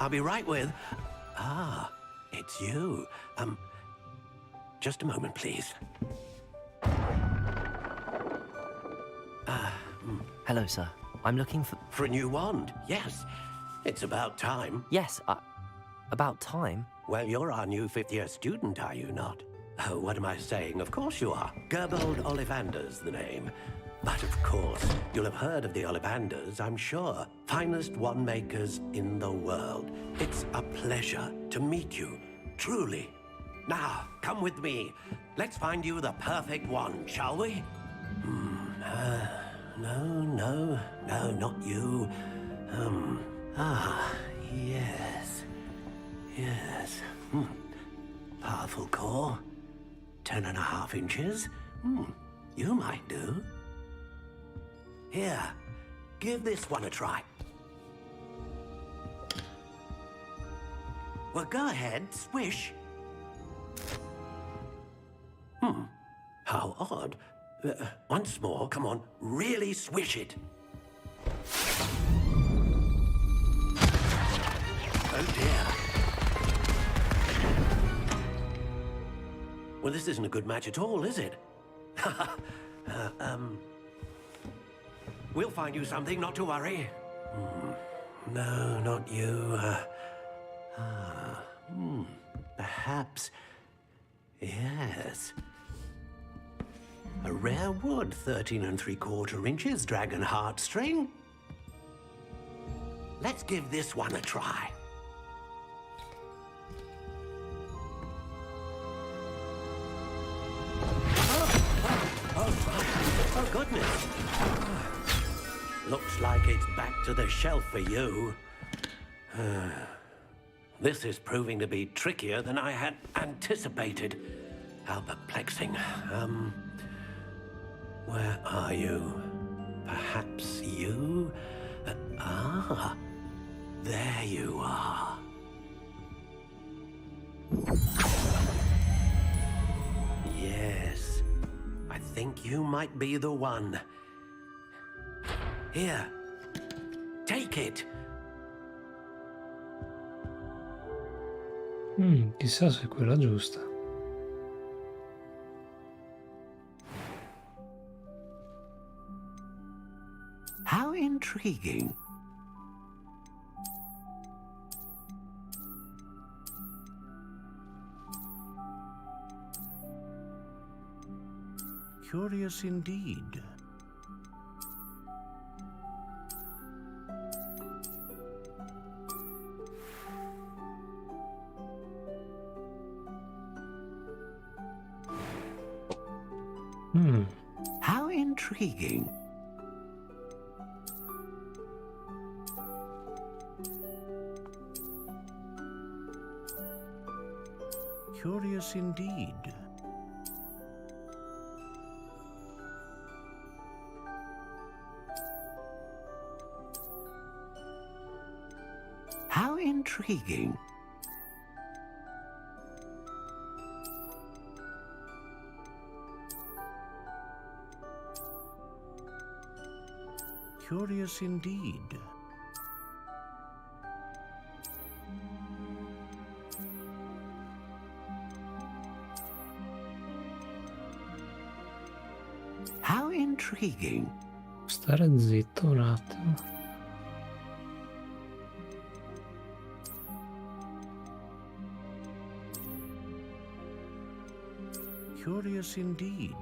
I'll be right with... Ah, it's you. Just a moment, please. Hello, sir. I'm looking for... For a new wand, yes. It's about time. Yes, about time? Well, you're our new fifth-year student, are you not? Oh, what am I saying? Of course you are. Gerbold Ollivander's the name. But of course, you'll have heard of the Ollivanders, I'm sure. Finest wand makers in the world. It's a pleasure to meet you, truly. Now, come with me. Let's find you the perfect wand, shall we? No, not you. Yes. Yes. Powerful core. 10.5 inches. You might do. Here, give this one a try. Well, go ahead, swish. How odd. Once more, come on, really swish it. Oh dear. Well, this isn't a good match at all, is it? We'll find you something, not to worry. No, not you. Perhaps... Yes. A rare wood, 13 3/4 inches, dragon heartstring. Let's give this one a try. Oh, goodness. Looks like it's back to the shelf for you. This is proving to be trickier than I had anticipated. How perplexing. Where are you? Perhaps you? There you are. Yes, I think you might be the one. Here, take it. Chissà se è quella giusta. How intriguing. Curious indeed. How intriguing. Curious indeed. How intriguing. Curious indeed. How intriguing. Stare zitto un attimo. Curious indeed.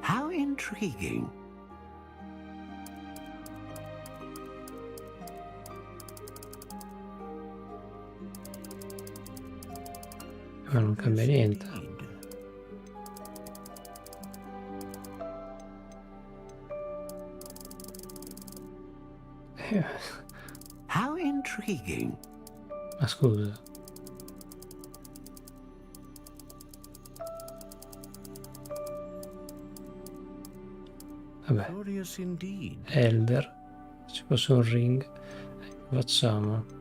How intriguing. Ma non cambia niente. How intriguing. Ma scusa. Vabbè. Curious indeed. Elder. Se ci fosse un ring. Facciamo.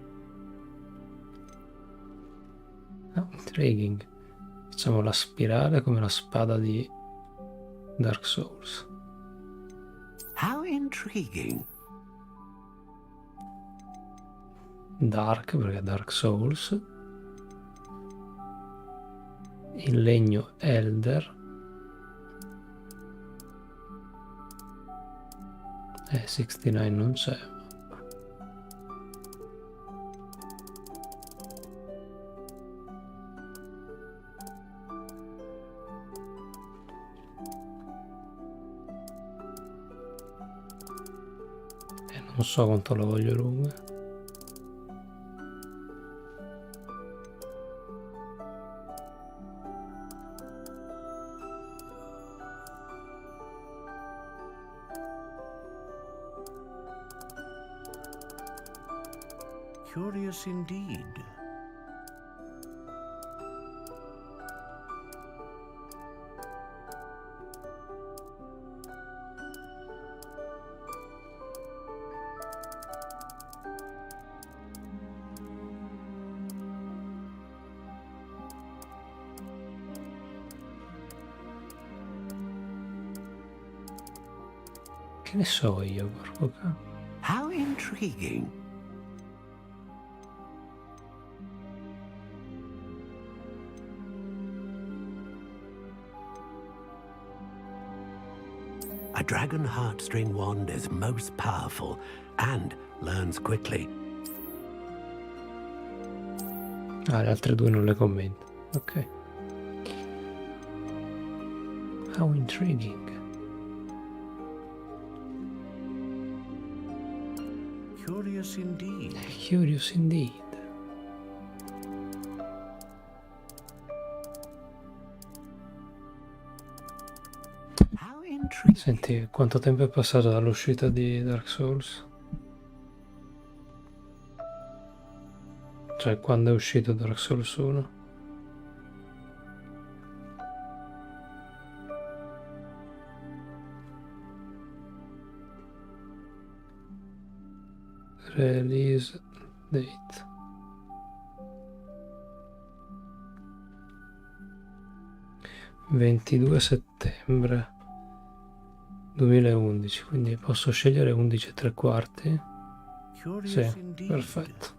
No, intriguing. Facciamo la spirale come la spada di Dark Souls. How intriguing. Dark, perché Dark Souls. Il legno Elder. 69 non c'è. Non so quanto lo voglio lunga. Curious indeed. Che ne so io, porco cane. How intriguing. A dragon heartstring wand is most powerful and learns quickly. Ah, le altre due non le commento. Ok. How intriguing. Curious indeed. Curious indeed. Senti, quanto tempo è passato dall'uscita di Dark Souls? Cioè, quando è uscito Dark Souls 1? Release date. «22 settembre 2011», quindi posso scegliere 11 e 3/4? Sì, perfetto.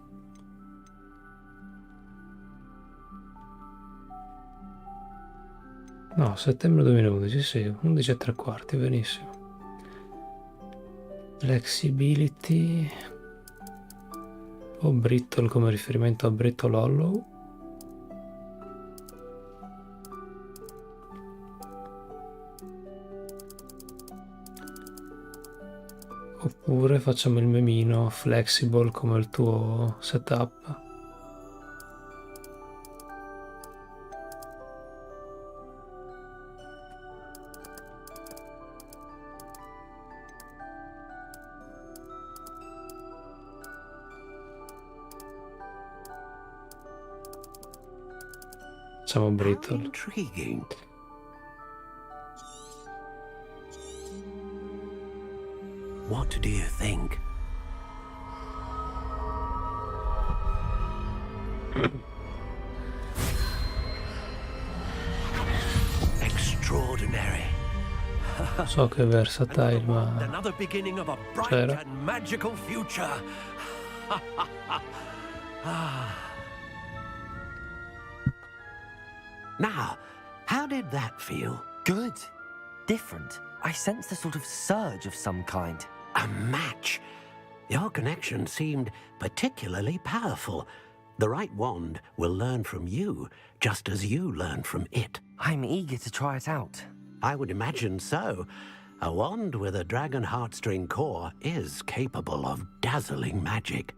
No, settembre 2011, sì, 11 e 3/4, benissimo. Flexibility o brittle come riferimento a Brittle Hollow. Oppure facciamo il memino flexible come il tuo setup. Facciamo brittle. Intriguing. What do you think? Extraordinary. So che è versatile, ma Another beginning of a bright c'era. and magical future. Now, how did that feel? Good. Different. I sensed a sort of surge of some kind. A match. Your connection seemed particularly powerful. The right wand will learn from you, just as you learn from it. I'm eager to try it out. I would imagine so. A wand with a dragon heartstring core is capable of dazzling magic.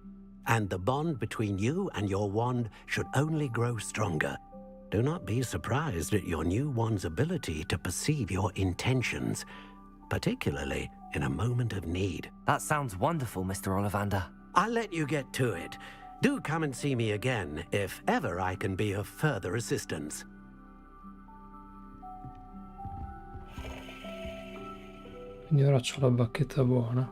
And the bond between you and your wand should only grow stronger. Do not be surprised at your new one's ability to perceive your intentions, particularly in a moment of need. That sounds wonderful, Mr. Ollivander. I'll let you get to it. Do come and see me again if ever I can be of further assistance. Quindi ora c'ho la bacchetta buona.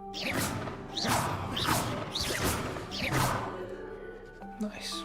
Nice.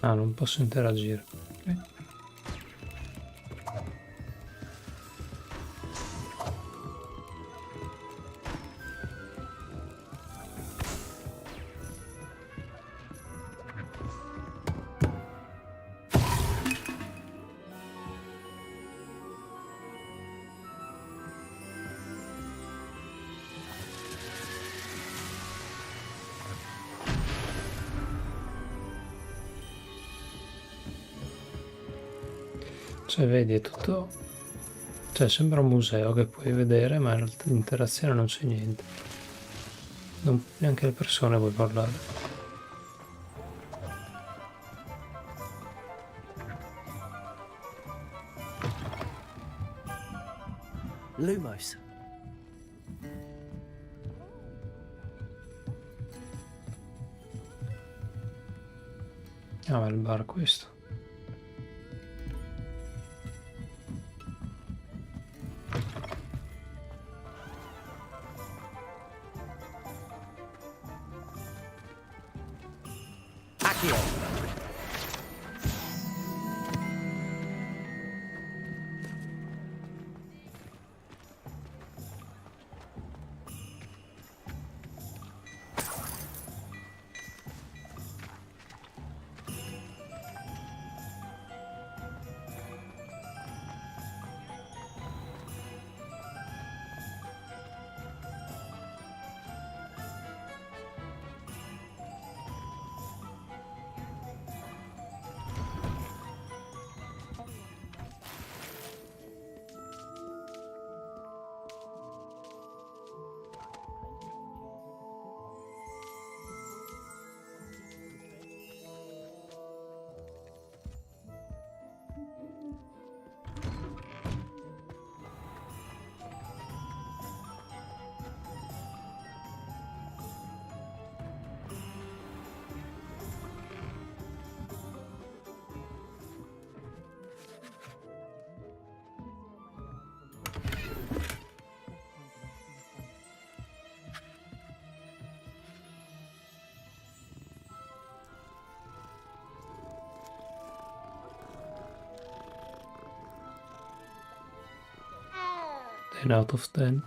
Ah, non posso interagire. Okay. Cioè, vedi, è tutto... Cioè, sembra un museo che puoi vedere, ma in realtà l'interazione non c'è niente. Neanche le persone puoi parlare. Lumos. Ah, ma il bar questo. Out of 10.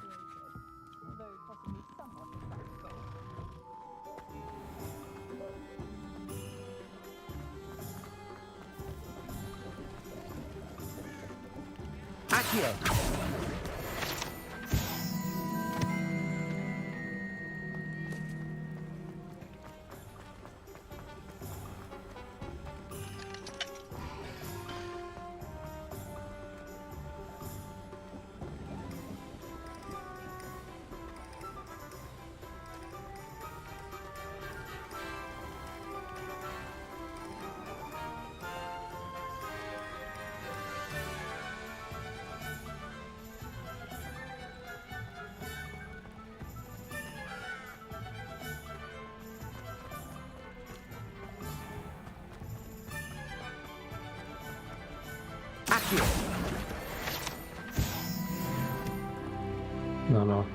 No, no.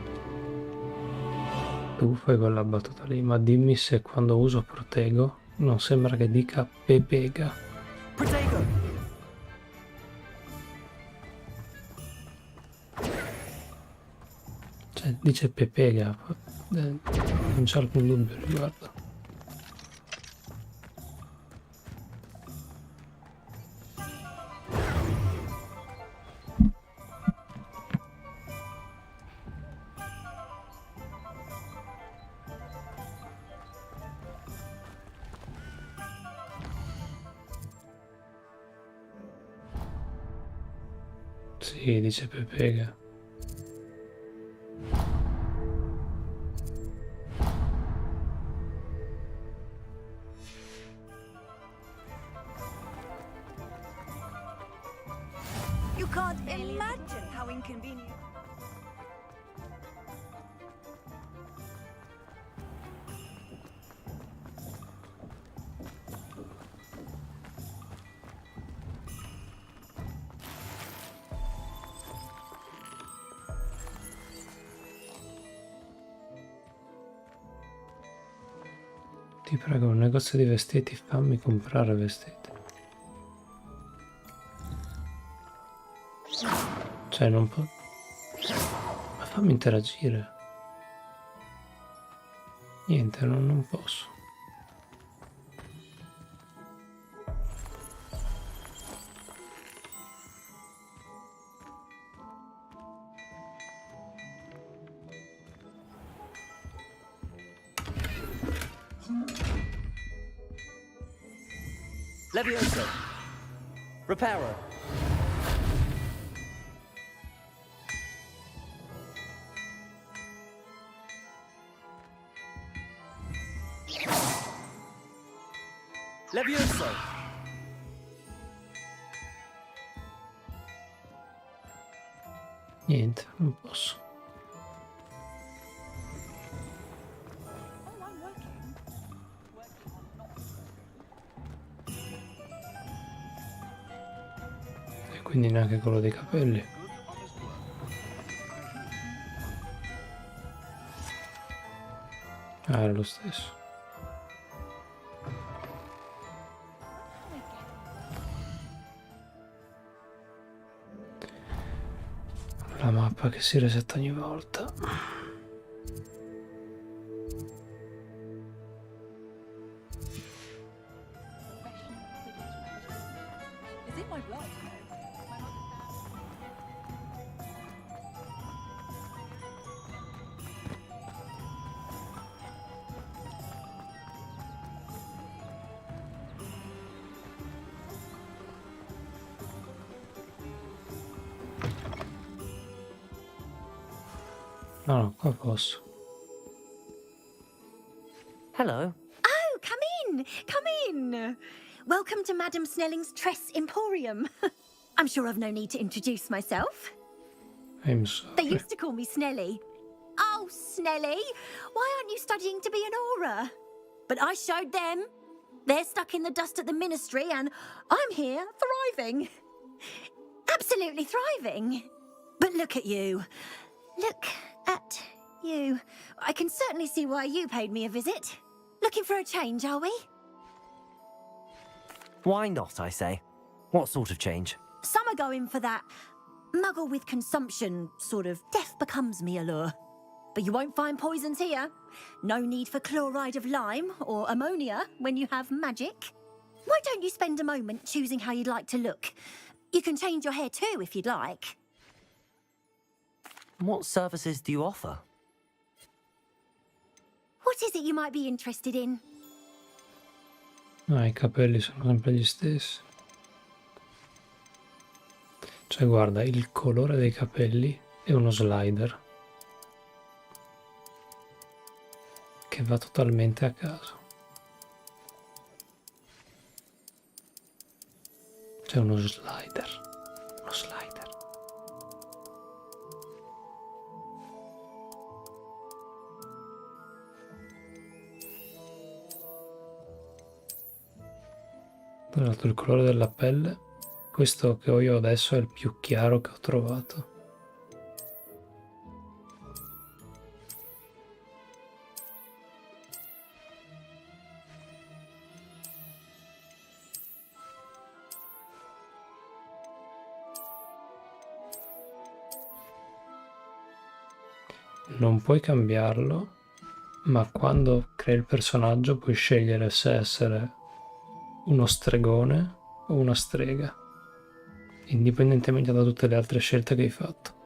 Tu fai quella battuta lì, ma dimmi se quando uso proteggo Non sembra che dica Pepega. Protego! Cioè, dice Pepega. Non c'è alcun dubbio al riguardo. Sì, dice Pepega. You can't imagine how inconvenient. Ti prego, un negozio di vestiti, fammi comprare vestiti. Cioè, non può... Ma fammi interagire. Niente, non posso. Levioso! Reparo! Levioso! Niente, non posso. E quindi neanche quello dei capelli. Ah, era lo stesso. La mappa che si resetta ogni volta. Is it my blood? No, qua posso. Hello. Oh, come in! Come in! Welcome to Madame Snelling's Tress Emporium. I'm sure I've no need to introduce myself. I'm sorry. They used to call me Snelly. Oh, Snelly, why aren't you studying to be an aura? But I showed them. They're stuck in the dust at the ministry, and I'm here thriving. Absolutely thriving. But look at you. Look at you. I can certainly see why you paid me a visit. Looking for a change, are we? Why not, I say? What sort of change? Some are going for that muggle with consumption, sort of death becomes me allure. But you won't find poisons here. No need for chloride of lime or ammonia when you have magic. Why don't you spend a moment choosing how you'd like to look? You can change your hair too if you'd like. What services do you offer? What is it you might be interested in? Ah, i capelli sono sempre gli stessi. Cioè, guarda, il colore dei capelli è uno slider che va totalmente a caso. C'è uno slider. Uno slider. Tra l'altro il colore della pelle, questo che ho io adesso è il più chiaro che ho trovato. non puoi cambiarlo, ma quando crei il personaggio puoi scegliere se essere uno stregone o una strega, indipendentemente da tutte le altre scelte che hai fatto.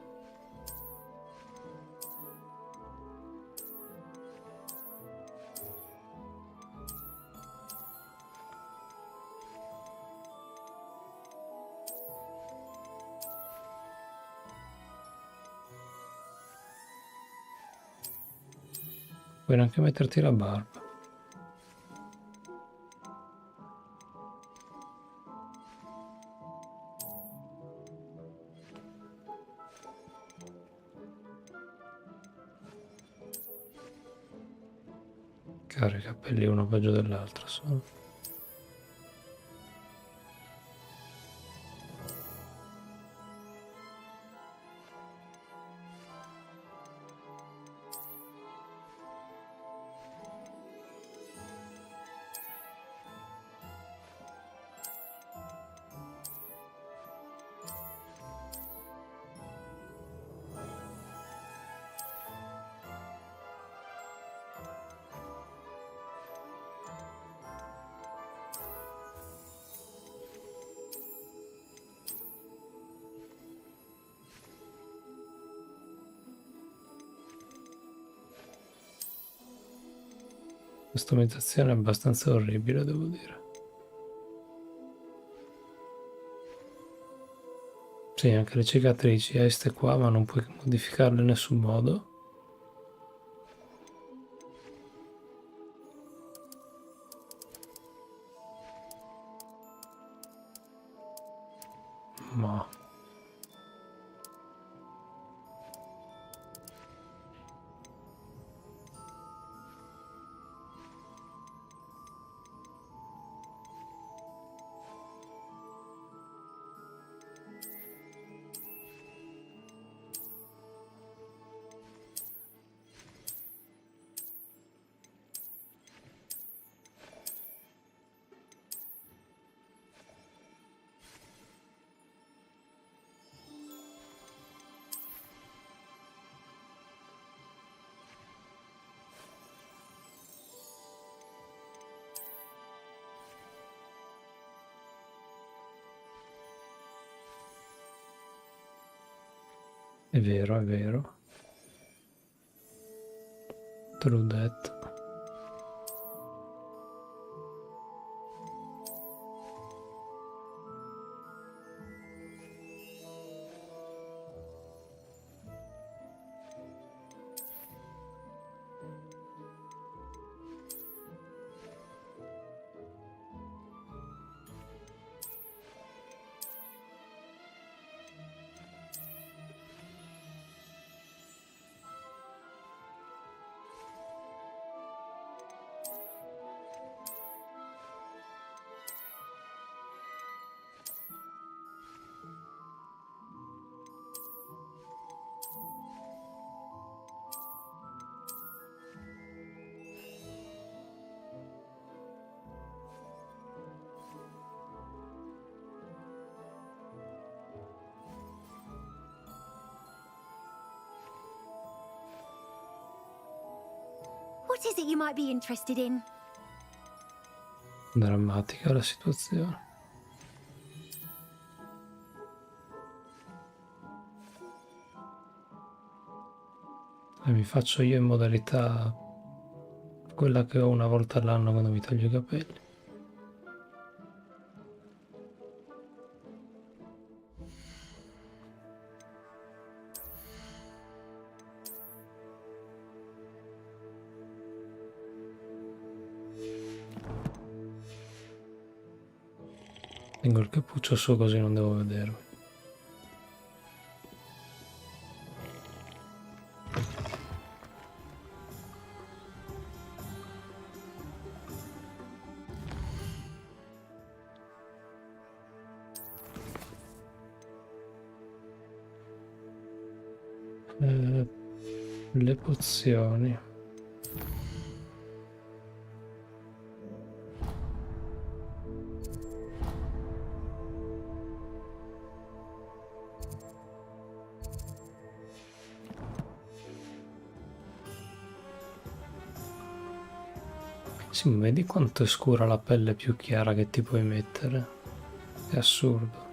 Puoi anche metterti la barba. Cari, i capelli uno peggio dell'altro sono. Customizzazione abbastanza orribile, devo dire. Sì, anche le cicatrici, hai ste qua, ma non puoi modificarle in nessun modo. Ma... È vero, è vero. True that. What is it you might be interested in? Drammatica la situazione. E mi faccio io in modalità quella che ho una volta all'anno quando mi taglio i capelli. Tengo il cappuccio su così non devo vedermi. Le pozioni. Sì, ma vedi quanto è scura la pelle più chiara che ti puoi mettere? È assurdo.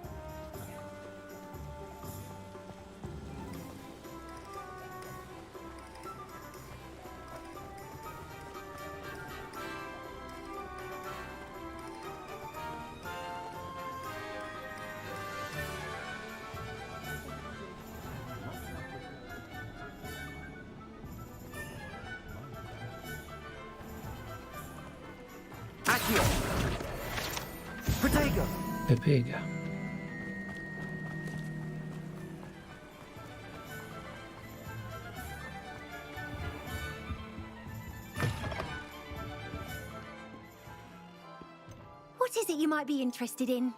Accio! Protego! Pepega. What is it you might be interested in?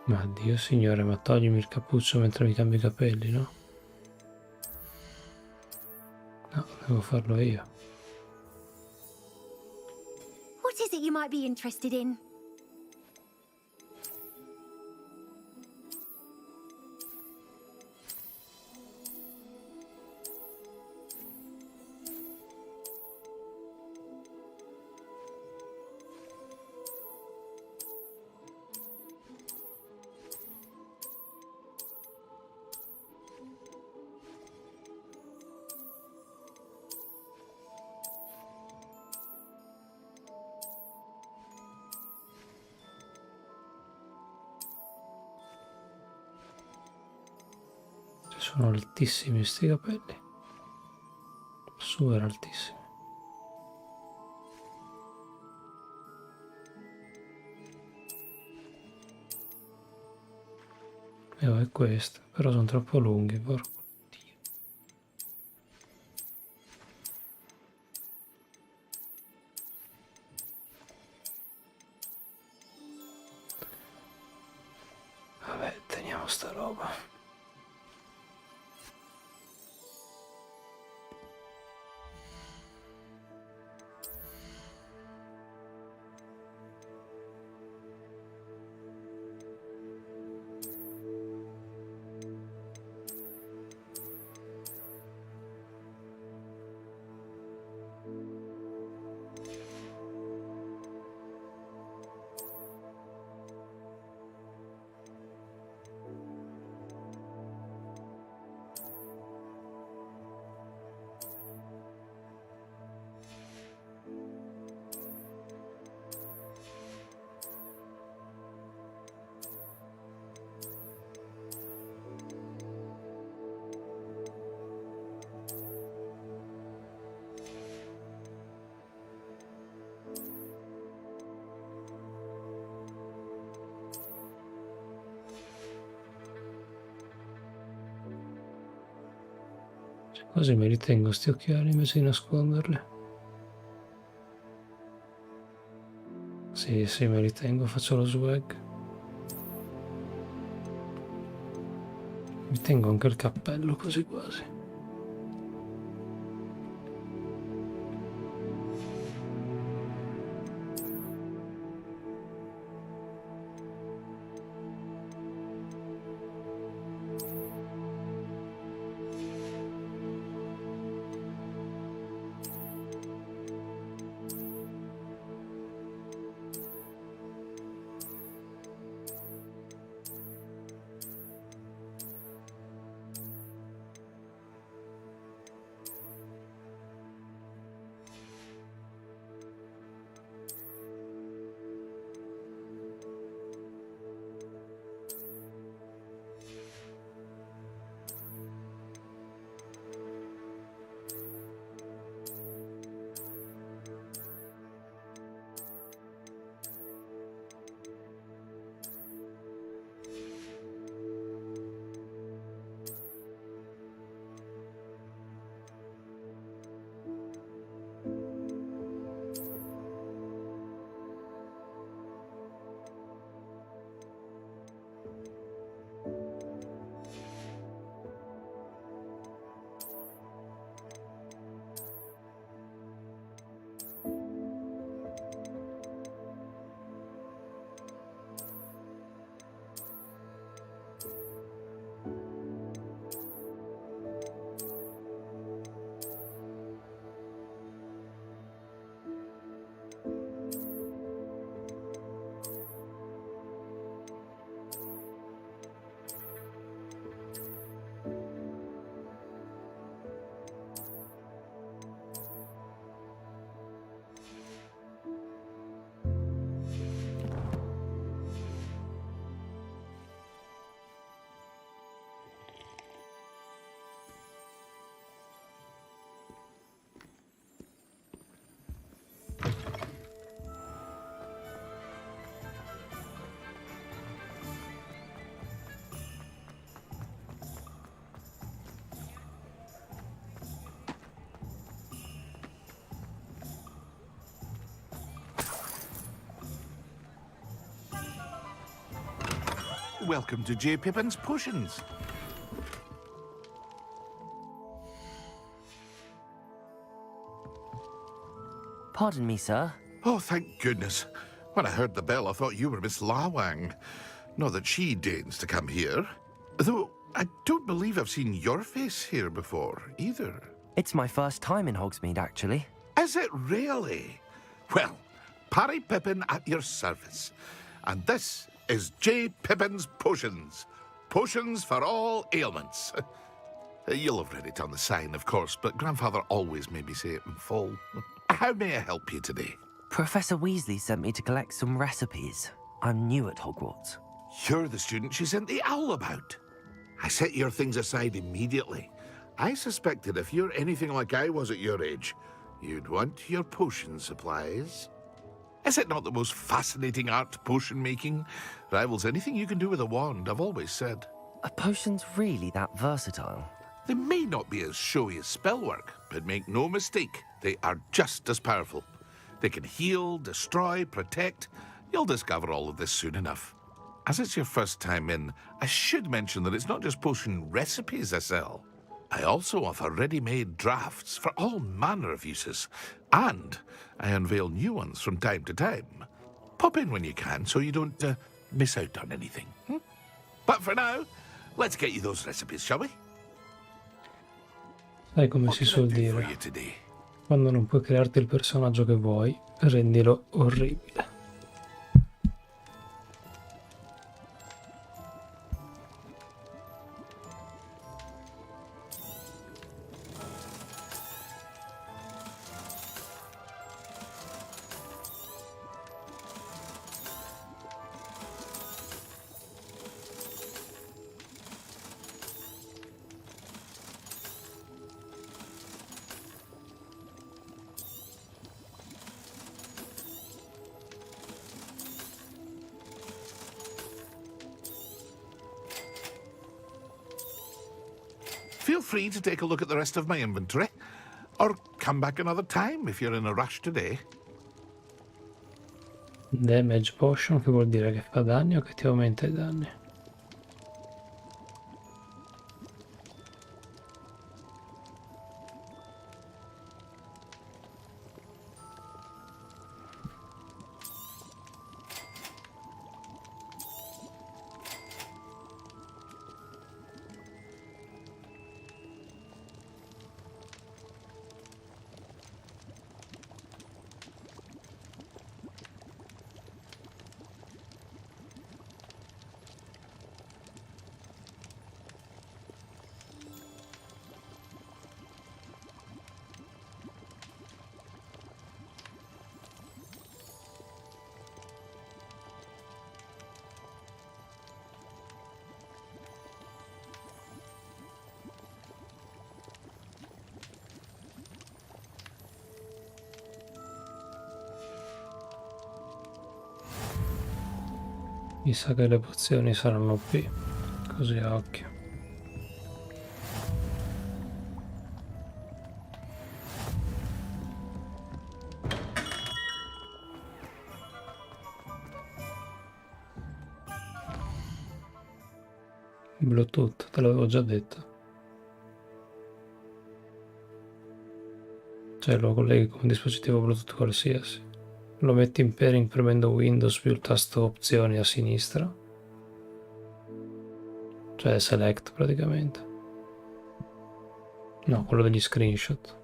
Ma Dio signore, ma toglimi il cappuccio mentre mi cambi i capelli, no? No, devo farlo io. What is it you might be interested in? Sono altissimi sti capelli. Super altissimi. E oh, è questo, però sono troppo lunghi, porco Dio. Vabbè, teniamo sta roba. Così me li tengo sti occhiali invece di nasconderli. Sì, sì, me li tengo, faccio lo swag. Mi tengo anche il cappello così quasi. welcome to J. Pippin's Potions. Pardon me, sir. Oh, thank goodness. When I heard the bell, I thought you were Miss Lawang. Not that she deigns to come here. Though, I don't believe I've seen your face here before, either. It's my first time in Hogsmeade, actually. Is it really? Well, Parry Pippin at your service. And this is J. Pippin's Potions. Potions for all ailments. You'll have read it on the sign, of course, but Grandfather always made me say it in full. How may I help you today? Professor Weasley sent me to collect some recipes. I'm new at Hogwarts. You're the student she sent the owl about. I set your things aside immediately. I suspected if you're anything like I was at your age, you'd want your potion supplies. Is it not the most fascinating art, potion making? Rivals anything you can do with a wand, I've always said. Are potions really that versatile? They may not be as showy as spellwork, but make no mistake, they are just as powerful. They can heal, destroy, protect. You'll discover all of this soon enough. As it's your first time in, I should mention that it's not just potion recipes I sell. I also offer ready-made drafts for all manner of uses, and I unveil new ones from time to time. Pop in when you can so you don't miss out on anything. But for now, let's get you those recipes, shall we? Sai come si suol dire? Quando non puoi crearti il personaggio che vuoi, rendilo orribile. Feel free to take a look at the rest of my inventory, or come back another time if you're in a rush today. Damage potion, che vuol dire che fa danni o che ti aumenta i danni? Mi sa che le pozioni saranno OP, così a occhio. Bluetooth, te l'avevo già detto. Cioè lo colleghi con un dispositivo Bluetooth qualsiasi. Lo metti in pairing premendo Windows più il tasto opzioni a sinistra. Cioè select praticamente. No, quello degli screenshot.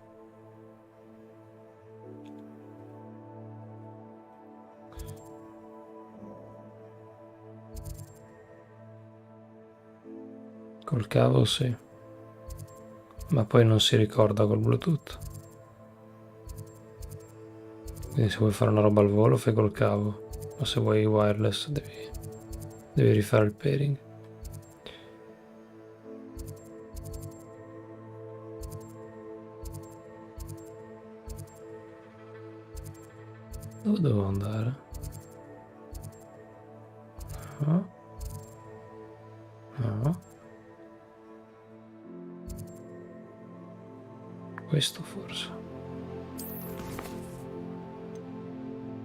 Col cavo sì. Ma poi non si ricorda col Bluetooth. Quindi se vuoi fare una roba al volo fai col cavo, ma se vuoi wireless devi rifare il pairing. Dove devo andare? No. No. Questo forse.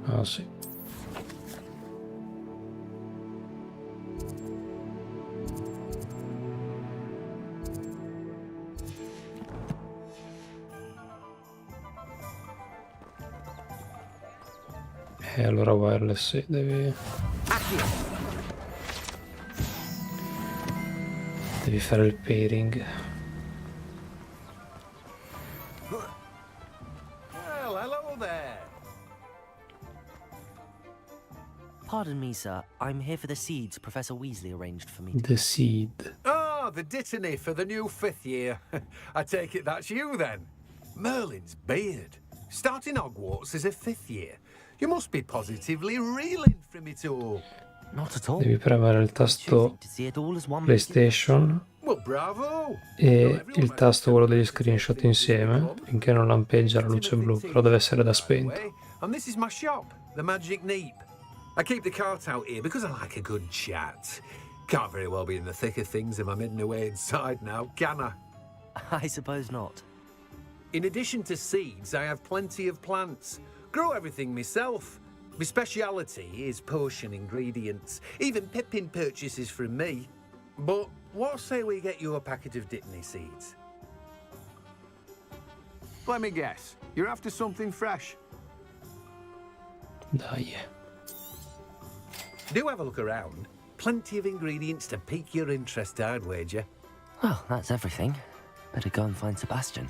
Ah sì. allora wireless, sì, devi fare il pairing. Well, hello there. Pardon me, sir. I'm here for the seeds Professor Weasley arranged for me. The seed. Ah, the dittany for the new 5th year. I take it that's you then. Merlin's beard. Starting Hogwarts as a 5th year. You must be positively reeling from it all. Not at all. Devi premere il tasto PlayStation Well, bravo. e il tasto quello degli screenshot insieme finché non lampeggia la luce blu, però deve essere da spento. And this is my shop, the Magic Neep. I keep the cart out here because I like a good chat. Can't very well be in the thick of things if I'm hidden away inside now, can I? I suppose not. In addition to seeds, I have plenty of plants. Grow everything myself. My speciality is potion ingredients. Even Pippin purchases from me. But what say we get you a packet of Dittany seeds? Let me guess. You're after something fresh. Dai. Do have a look around. Plenty of ingredients to pique your interest, I'd wager. Well, that's everything. Better go and find Sebastian.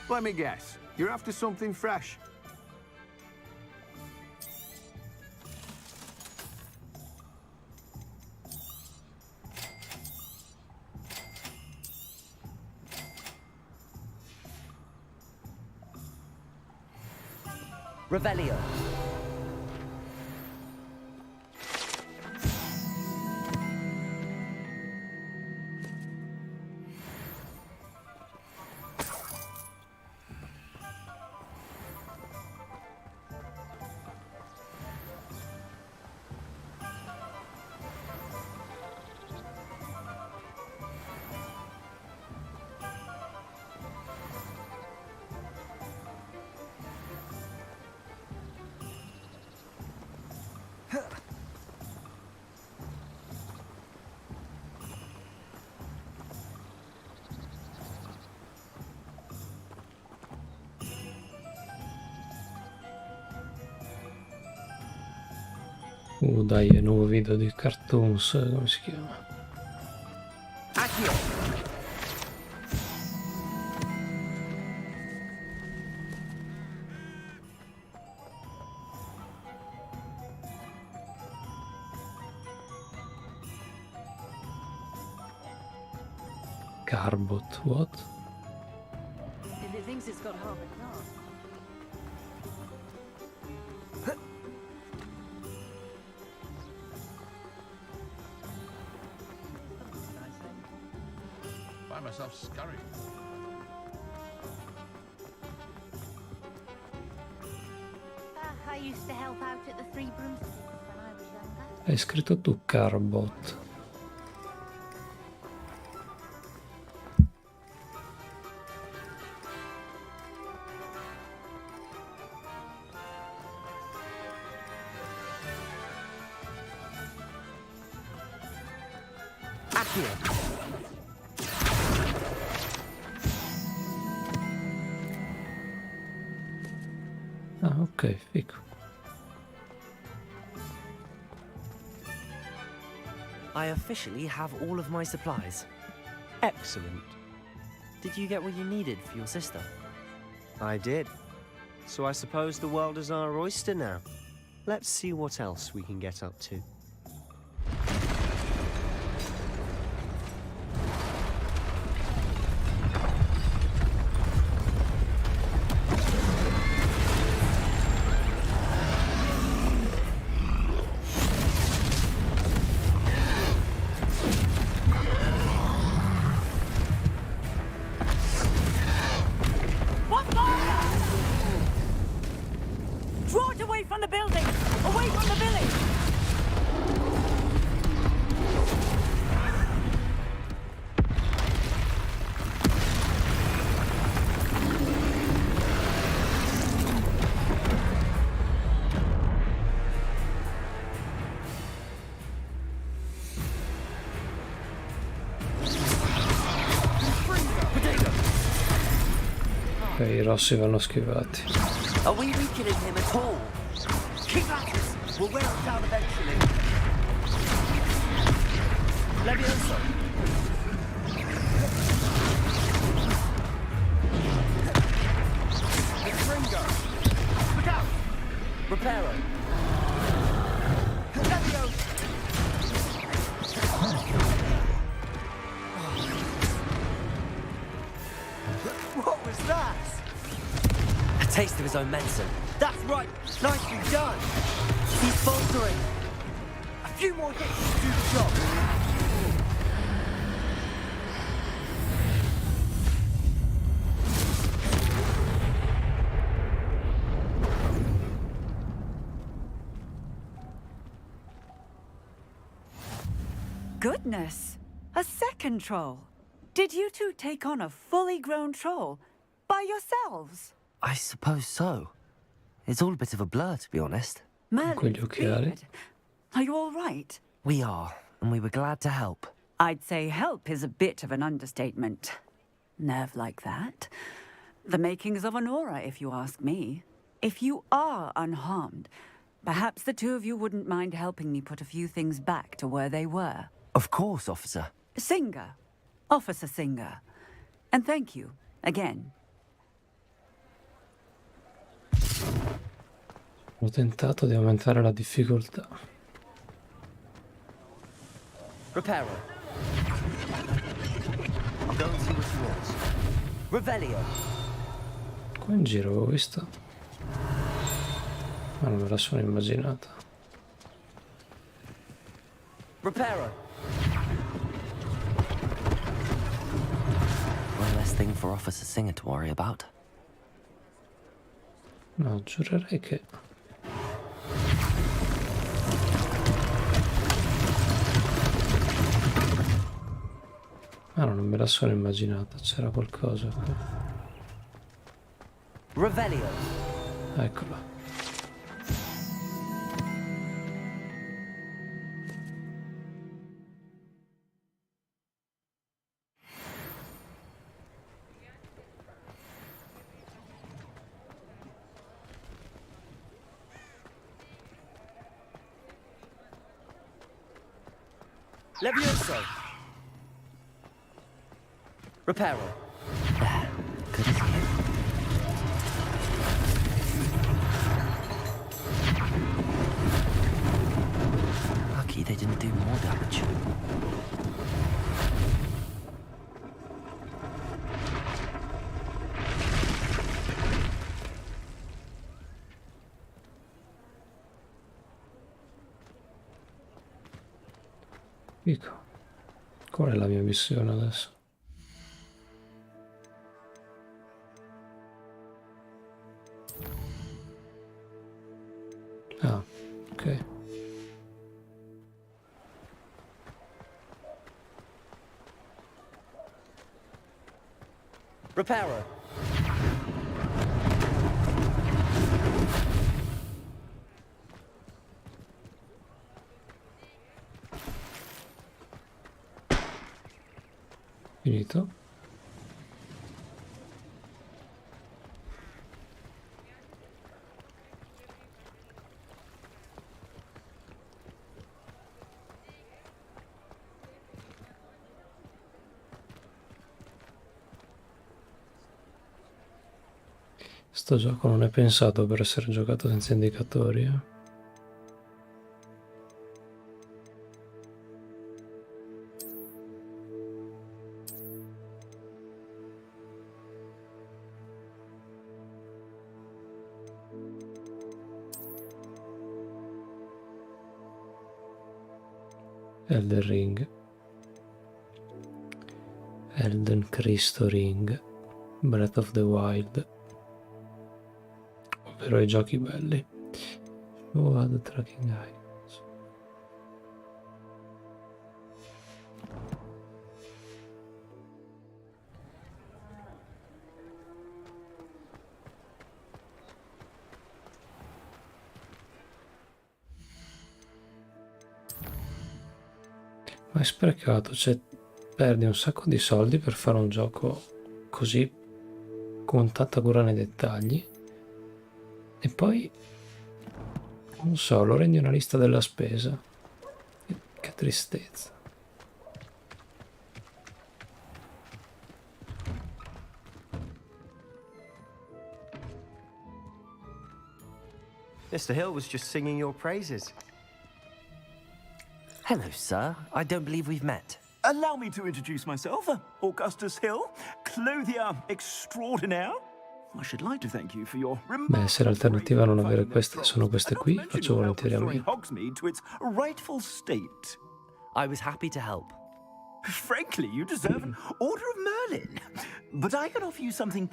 Let me guess. You're after something fresh. Revelio. Dai, è un nuovo video di cartoons, come si chiama? Carbot, what? If it thinks it's got half a car. Find myself scurrying. I used to help out at the Three Broomsticks when I was younger. Hai scritto tu Carbot. Ah, ok, fico. I officially have all of my supplies. Excellent. Did you get what you needed for your sister? I did. So I suppose the world is our oyster now. Let's see what else we can get up to. What fire? Draw it away from the building! Away from the village! Ok, i rossi vanno schivati. Are we weakening him at all? Keep at us! We'll wear him down eventually. Levioso! It's Ringo! Look out! Reparo! Levioso! What was that? A taste of his own medicine. That's right. Nicely done. He's faltering. A few more hits to do the job. Goodness! A second troll. Did you two take on a fully grown troll by yourselves? I suppose so. It's all a bit of a blur, to be honest. Merlin's beard. Are you all right? We are, and we were glad to help. I'd say help is a bit of an understatement. Nerve like that. The makings of an aura, if you ask me. If you are unharmed, perhaps the two of you wouldn't mind helping me put a few things back to where they were. Of course, officer. Singer. Officer Singer. And thank you, again. Ho tentato di aumentare la difficoltà. Reparo. I'll go and see what he wants. Revelio. Qua in giro avevo visto. Ma non me la sono immaginata. Reparo. One less thing for Officer Singer to worry about. No, giurerei che... Ah, no, non me la sono immaginata, c'era qualcosa qui. Revelio. Eccola. Levioso. Reparo. There. Good as new. Lucky they didn't do more damage. Dico, qual è la mia missione adesso? Ah, ok. Repairer. Finito. Sto gioco non è pensato per essere giocato senza indicatori, eh. Elden Ring, Elden Cristo Ring, Breath of the Wild, ovvero i giochi belli. Oh, the Tracking Icons. Ma è sprecato, cioè perdi un sacco di soldi per fare un gioco così con tanta cura nei dettagli e poi non so, lo rendi una lista della spesa. Che tristezza. Mr. Hill was just singing your praises. Hello, sir. I don't believe we've met. Allow me to introduce myself, Augustus Hill, clothier extraordinaire. I should like to thank you for your Beh, se l'alternativa a non avere queste sono queste qui, faccio volentieri a me. Hogsmeade to its rightful state. I was happy to help. Frankly, you deserve an Order of Merlin. But I can offer you something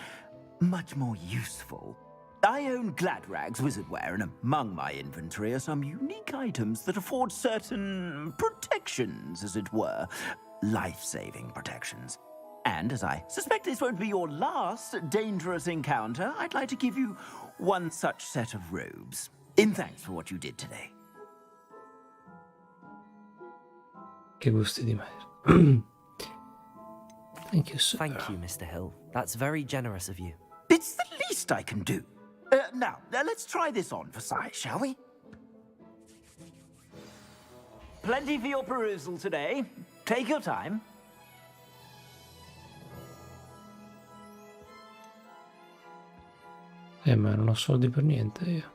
much more useful. I own Gladrag's wizardware, and among my inventory are some unique items that afford certain protections, as it were. Life-saving protections. And as I suspect this won't be your last dangerous encounter, I'd like to give you one such set of robes, in thanks for what you did today. Che gusti di me. Thank you, sir. Thank you, Mr. Hill. That's very generous of you. It's the least I can do. Now, let's try this on for size, shall we? Plenty for your perusal today. Take your time. Ma non ho soldi per niente io.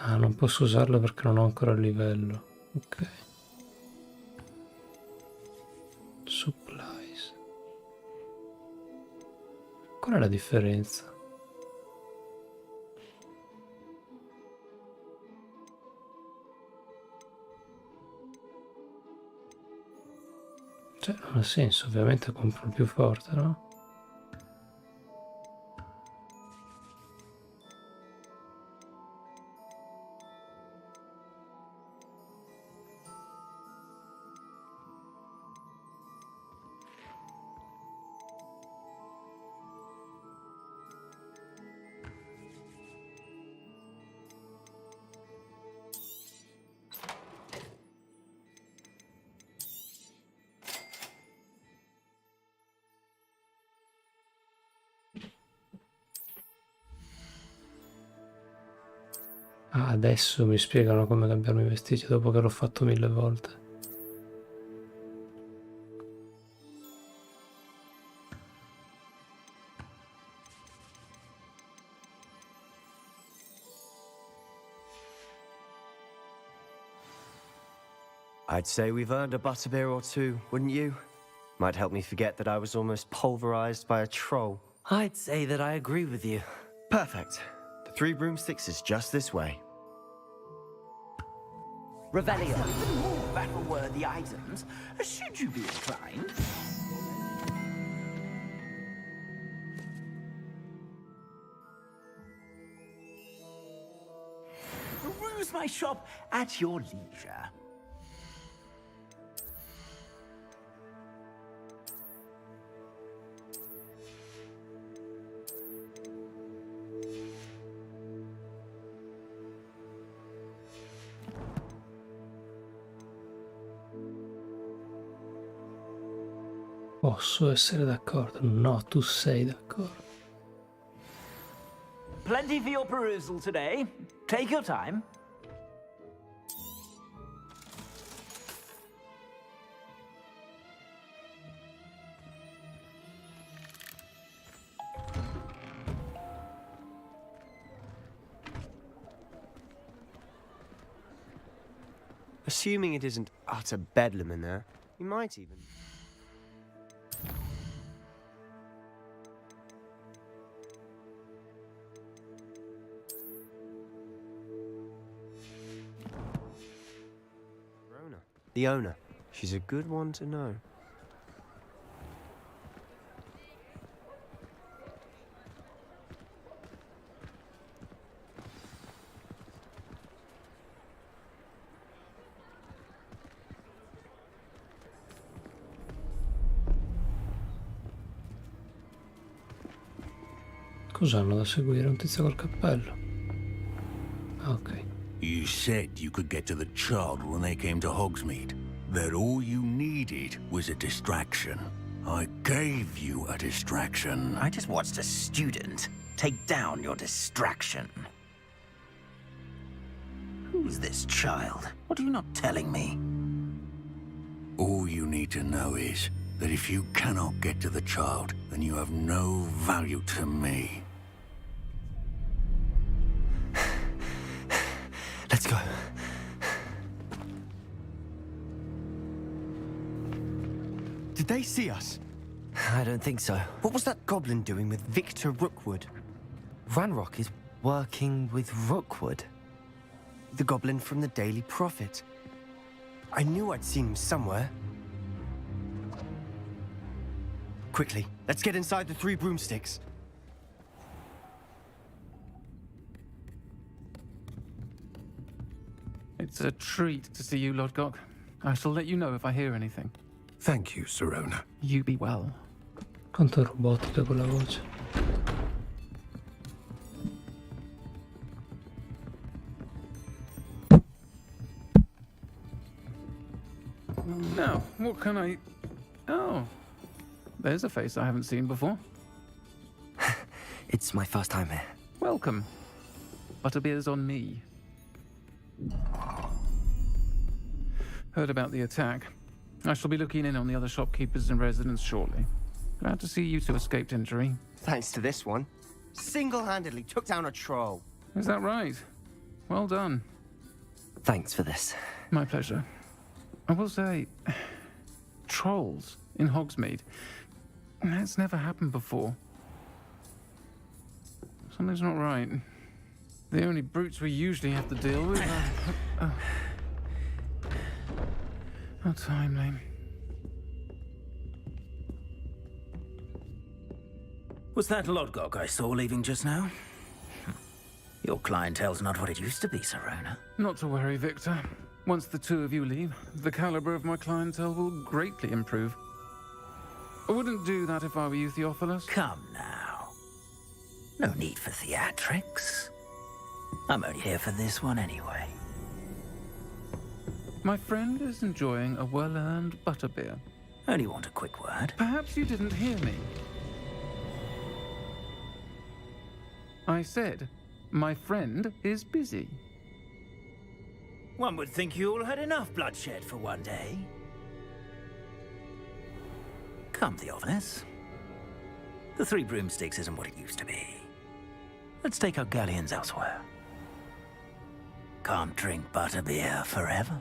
Ah, non posso usarlo perché non ho ancora il livello. Ok. Supplies. Qual è la differenza? Cioè, non ha senso, ovviamente compro il più forte, no? Ah, adesso mi spiegano come cambiarmi i vestiti dopo che l'ho fatto 1000 volte. I'd say we've earned a butterbeer or two, wouldn't you? Might help me forget that I was almost pulverized by a troll. I'd say that I agree with you. Perfect. The Three Broomsticks is just this way. Revelio. Even more battle-worthy items, should you be inclined. Peruse my shop at your leisure. Posso essere d'accordo? No, tu sei d'accordo. Plenty for your perusal today. Take your time. Assuming it isn't utter bedlam in there, you might even... The owner. She's a good one to know. Cos'hanno da seguire? Un tizio col cappello. Ah, ok. You said you could get to the child when they came to Hogsmeade. That all you needed was a distraction. I gave you a distraction. I just watched a student take down your distraction. Who's this child? What are you not telling me? All you need to know is that if you cannot get to the child, then you have no value to me. Let's go. Did they see us? I don't think so. What was that goblin doing with Victor Rookwood? Ranrock is working with Rookwood. The goblin from the Daily Prophet. I knew I'd seen him somewhere. Quickly, let's get inside the Three Broomsticks. It's a treat to see you, Lodgok. I shall let you know if I hear anything. Thank you, Sirona. You be well. Quanto è robotica quella voce. Now, what can I... Oh, there's a face I haven't seen before. It's my first time here. Welcome. Butterbeer's on me. Heard about the attack. I shall be looking in on the other shopkeepers and residents shortly. Glad to see you two escaped injury. Thanks to this one. Single-handedly took down a troll. Is that right? Well done. Thanks for this. My pleasure. I will say, trolls in Hogsmeade. That's never happened before. Something's not right. The only brutes we usually have to deal with are... How timely. Was that Lodgok I saw leaving just now? Your clientele's not what it used to be, Sirona. Not to worry, Victor. Once the two of you leave, the caliber of my clientele will greatly improve. I wouldn't do that if I were you, Theophilus. Come now. No need for theatrics. I'm only here for this one anyway. My friend is enjoying a well-earned butterbeer. Only want a quick word. Perhaps you didn't hear me. I said, my friend is busy. One would think you all had enough bloodshed for one day. Come, Theophilus. The Three Broomsticks isn't what it used to be. Let's take our galleons elsewhere. Can't drink butterbeer forever.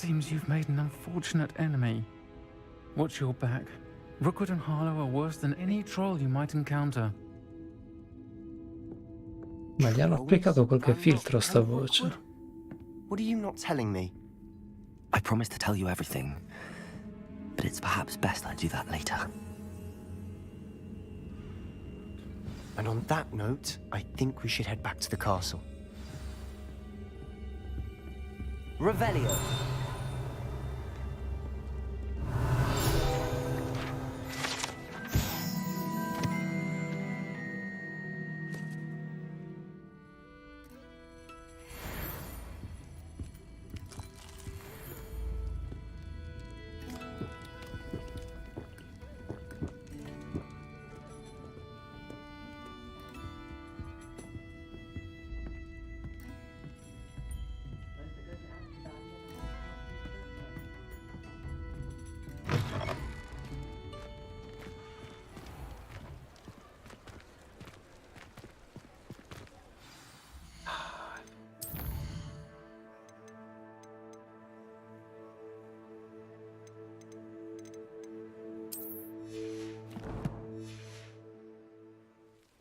Seems you've made an unfortunate enemy. Watch your back. Rookwood and Harlow are worse than any troll you might encounter. Ma gli hanno applicato qualche filtro a sta voce. What are you not telling me? I promised to tell you everything, but it's perhaps best I do that later. And on that note, I think we should head back to the castle. Revelio.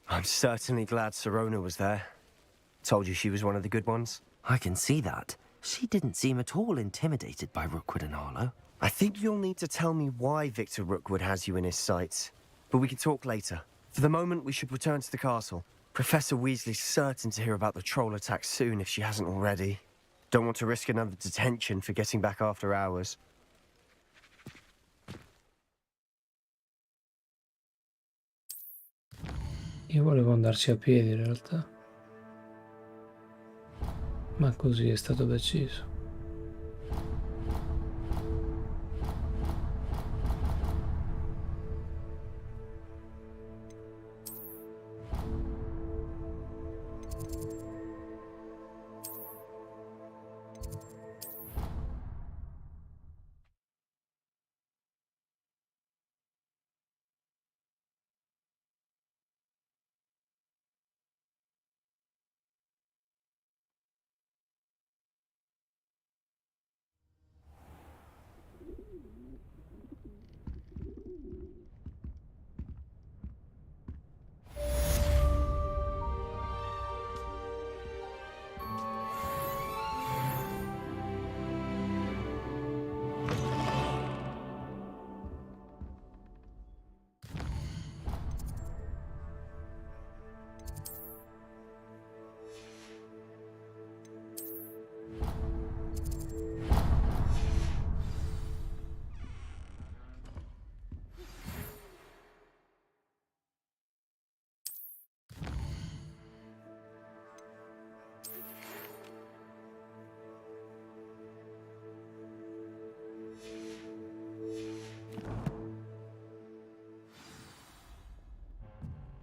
I'm certainly glad Sirona was there. Told you she was one of the good ones. I can see that. She didn't seem at all intimidated by Rookwood and Harlow. I think you'll need to tell me why Victor Rookwood has you in his sights. But we can talk later. For the moment, we should return to the castle. Professor Weasley's certain to hear about the troll attack soon if she hasn't already. Don't want to risk another detention for getting back after hours. Io volevo andarci a piedi in realtà, ma così è stato deciso.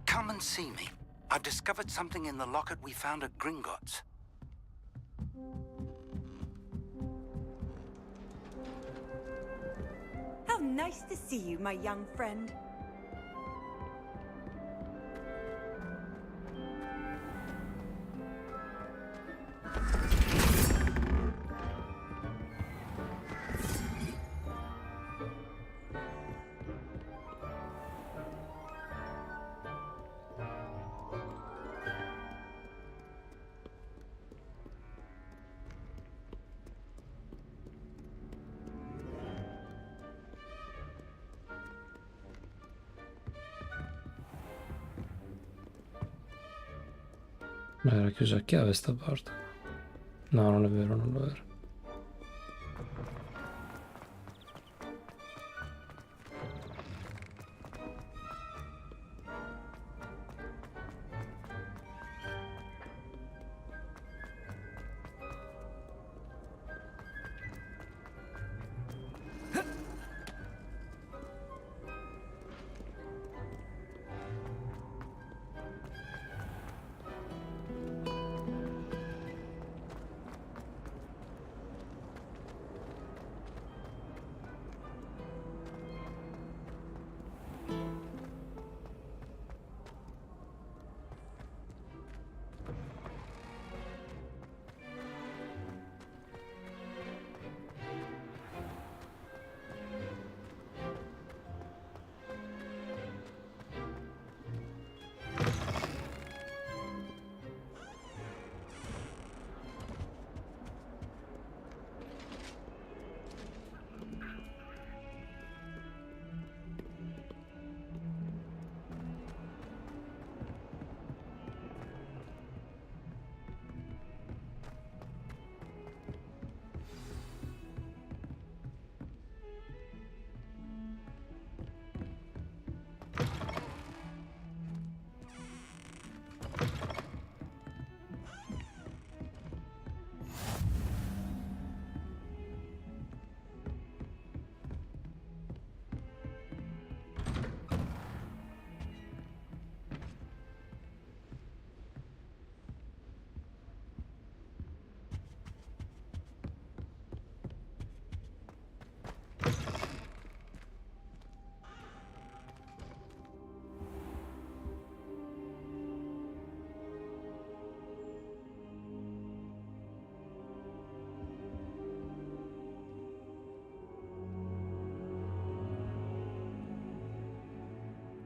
Come and see me. I've discovered something in the locket we found at Gringotts. How nice to see you, my young friend. Ma era chiusa a chiave sta porta. No, non è vero, non lo era.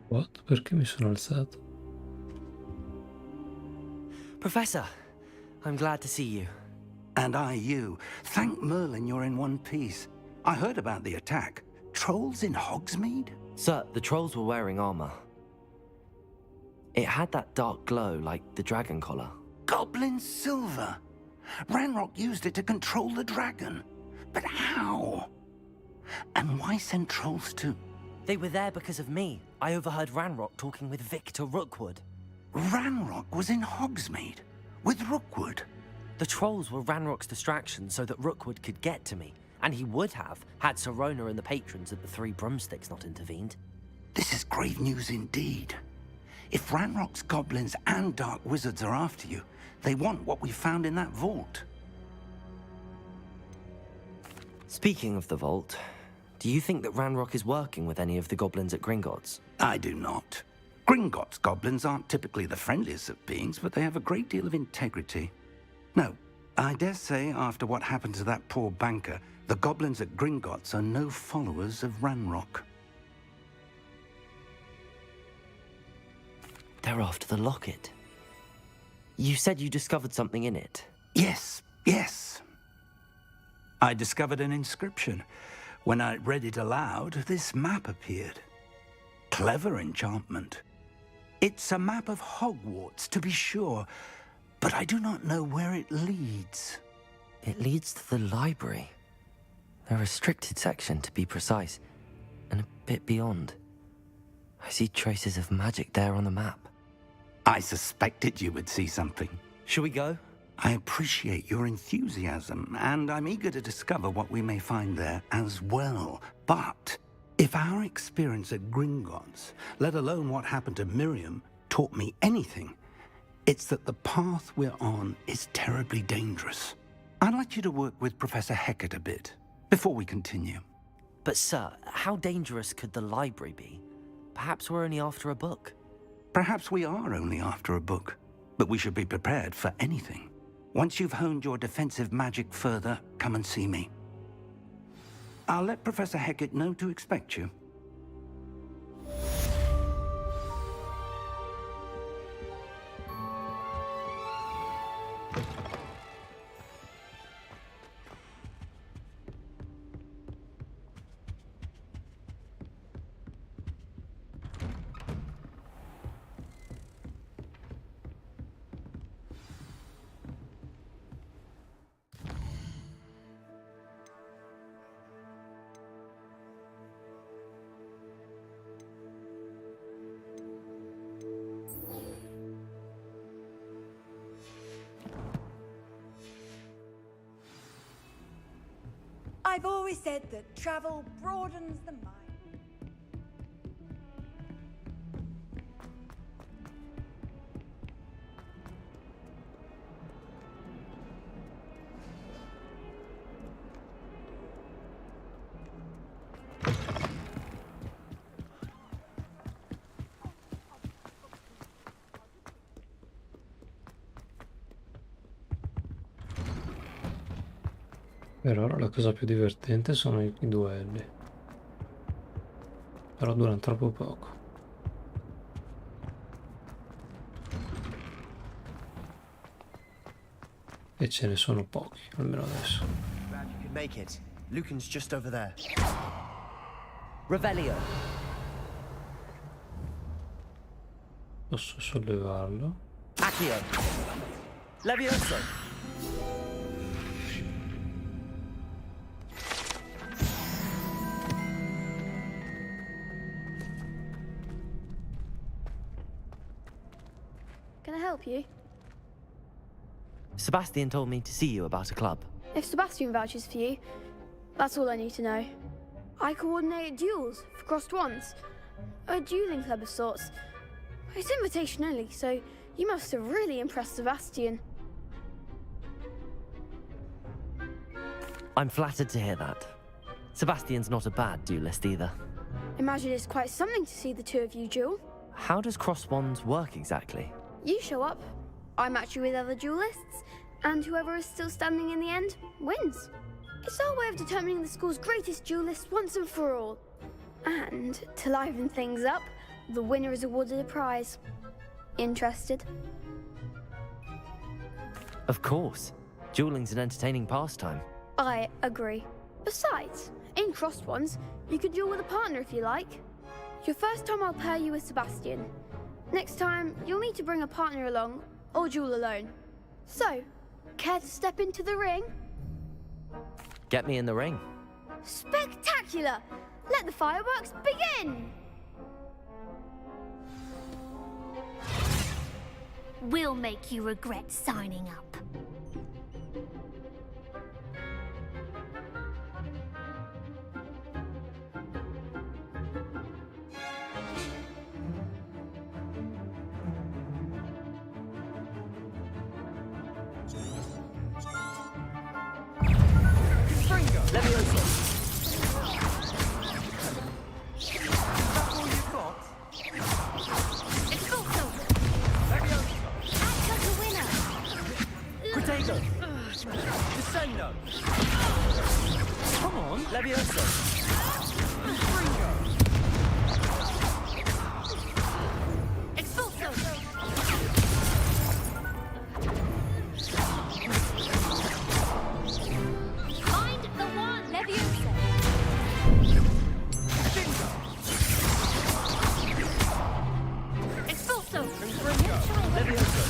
What? Perché mi sono alzato? Professor, I'm glad to see you. And I you. Thank Merlin you're in one piece. I heard about the attack. Trolls in Hogsmeade? Sir, the trolls were wearing armor. It had that dark glow like the dragon collar. Goblin silver. Ranrock used it to control the dragon. But how? And why send trolls to... They were there because of me. I overheard Ranrock talking with Victor Rookwood. Ranrock was in Hogsmeade? With Rookwood? The trolls were Ranrock's distraction so that Rookwood could get to me. And he would have, had Sirona and the patrons at the Three Broomsticks not intervened. This is grave news indeed. If Ranrock's goblins and dark wizards are after you, they want what we found in that vault. Speaking of the vault, do you think that Ranrock is working with any of the goblins at Gringotts? I do not. Gringotts goblins aren't typically the friendliest of beings, but they have a great deal of integrity. No, I dare say after what happened to that poor banker, the goblins at Gringotts are no followers of Ranrock. They're after the locket. You said you discovered something in it. Yes, yes. I discovered an inscription. When I read it aloud, this map appeared. Clever enchantment. It's a map of Hogwarts, to be sure, but I do not know where it leads. It leads to the library. A restricted section, to be precise, and a bit beyond. I see traces of magic there on the map. I suspected you would see something. Shall we go? I appreciate your enthusiasm, and I'm eager to discover what we may find there as well. But if our experience at Gringotts, let alone what happened to Miriam, taught me anything, it's that the path we're on is terribly dangerous. I'd like you to work with Professor Hecat a bit before we continue. But sir, how dangerous could the library be? Perhaps we're only after a book. Perhaps we are only after a book, but we should be prepared for anything. Once you've honed your defensive magic further, come and see me. I'll let Professor Hecat know to expect you. I've always said that travel broadens the mind. Per ora la cosa più divertente sono i duelli. Però durano troppo poco. E ce ne sono pochi, almeno adesso. Glad you could make it. Lucan's just over there. Revelio. Posso sollevarlo? Accio. Levioso. Can I help you? Sebastian told me to see you about a club. If Sebastian vouches for you, that's all I need to know. I coordinate duels for crossed wands. A dueling club of sorts. It's invitation only, so you must have really impressed Sebastian. I'm flattered to hear that. Sebastian's not a bad duelist either. Imagine it's quite something to see the two of you duel. How does cross wands work exactly? You show up, I match you with other duelists, and whoever is still standing in the end wins. It's our way of determining the school's greatest duelist once and for all. And, to liven things up, the winner is awarded a prize. Interested? Of course. Dueling's an entertaining pastime. I agree. Besides, in crossed ones, you could duel with a partner if you like. Your first time I'll pair you with Sebastian. Next time, you'll need to bring a partner along, or duel alone. So, care to step into the ring? Get me in the ring. Spectacular! Let the fireworks begin! We'll make you regret signing up. Levioso. That's all you've got? It's also Levioso. act like a winner. Protego. Descendo. Come on. Levioso. Expulso. Find the one. Leviosa. Expulso. Levioso.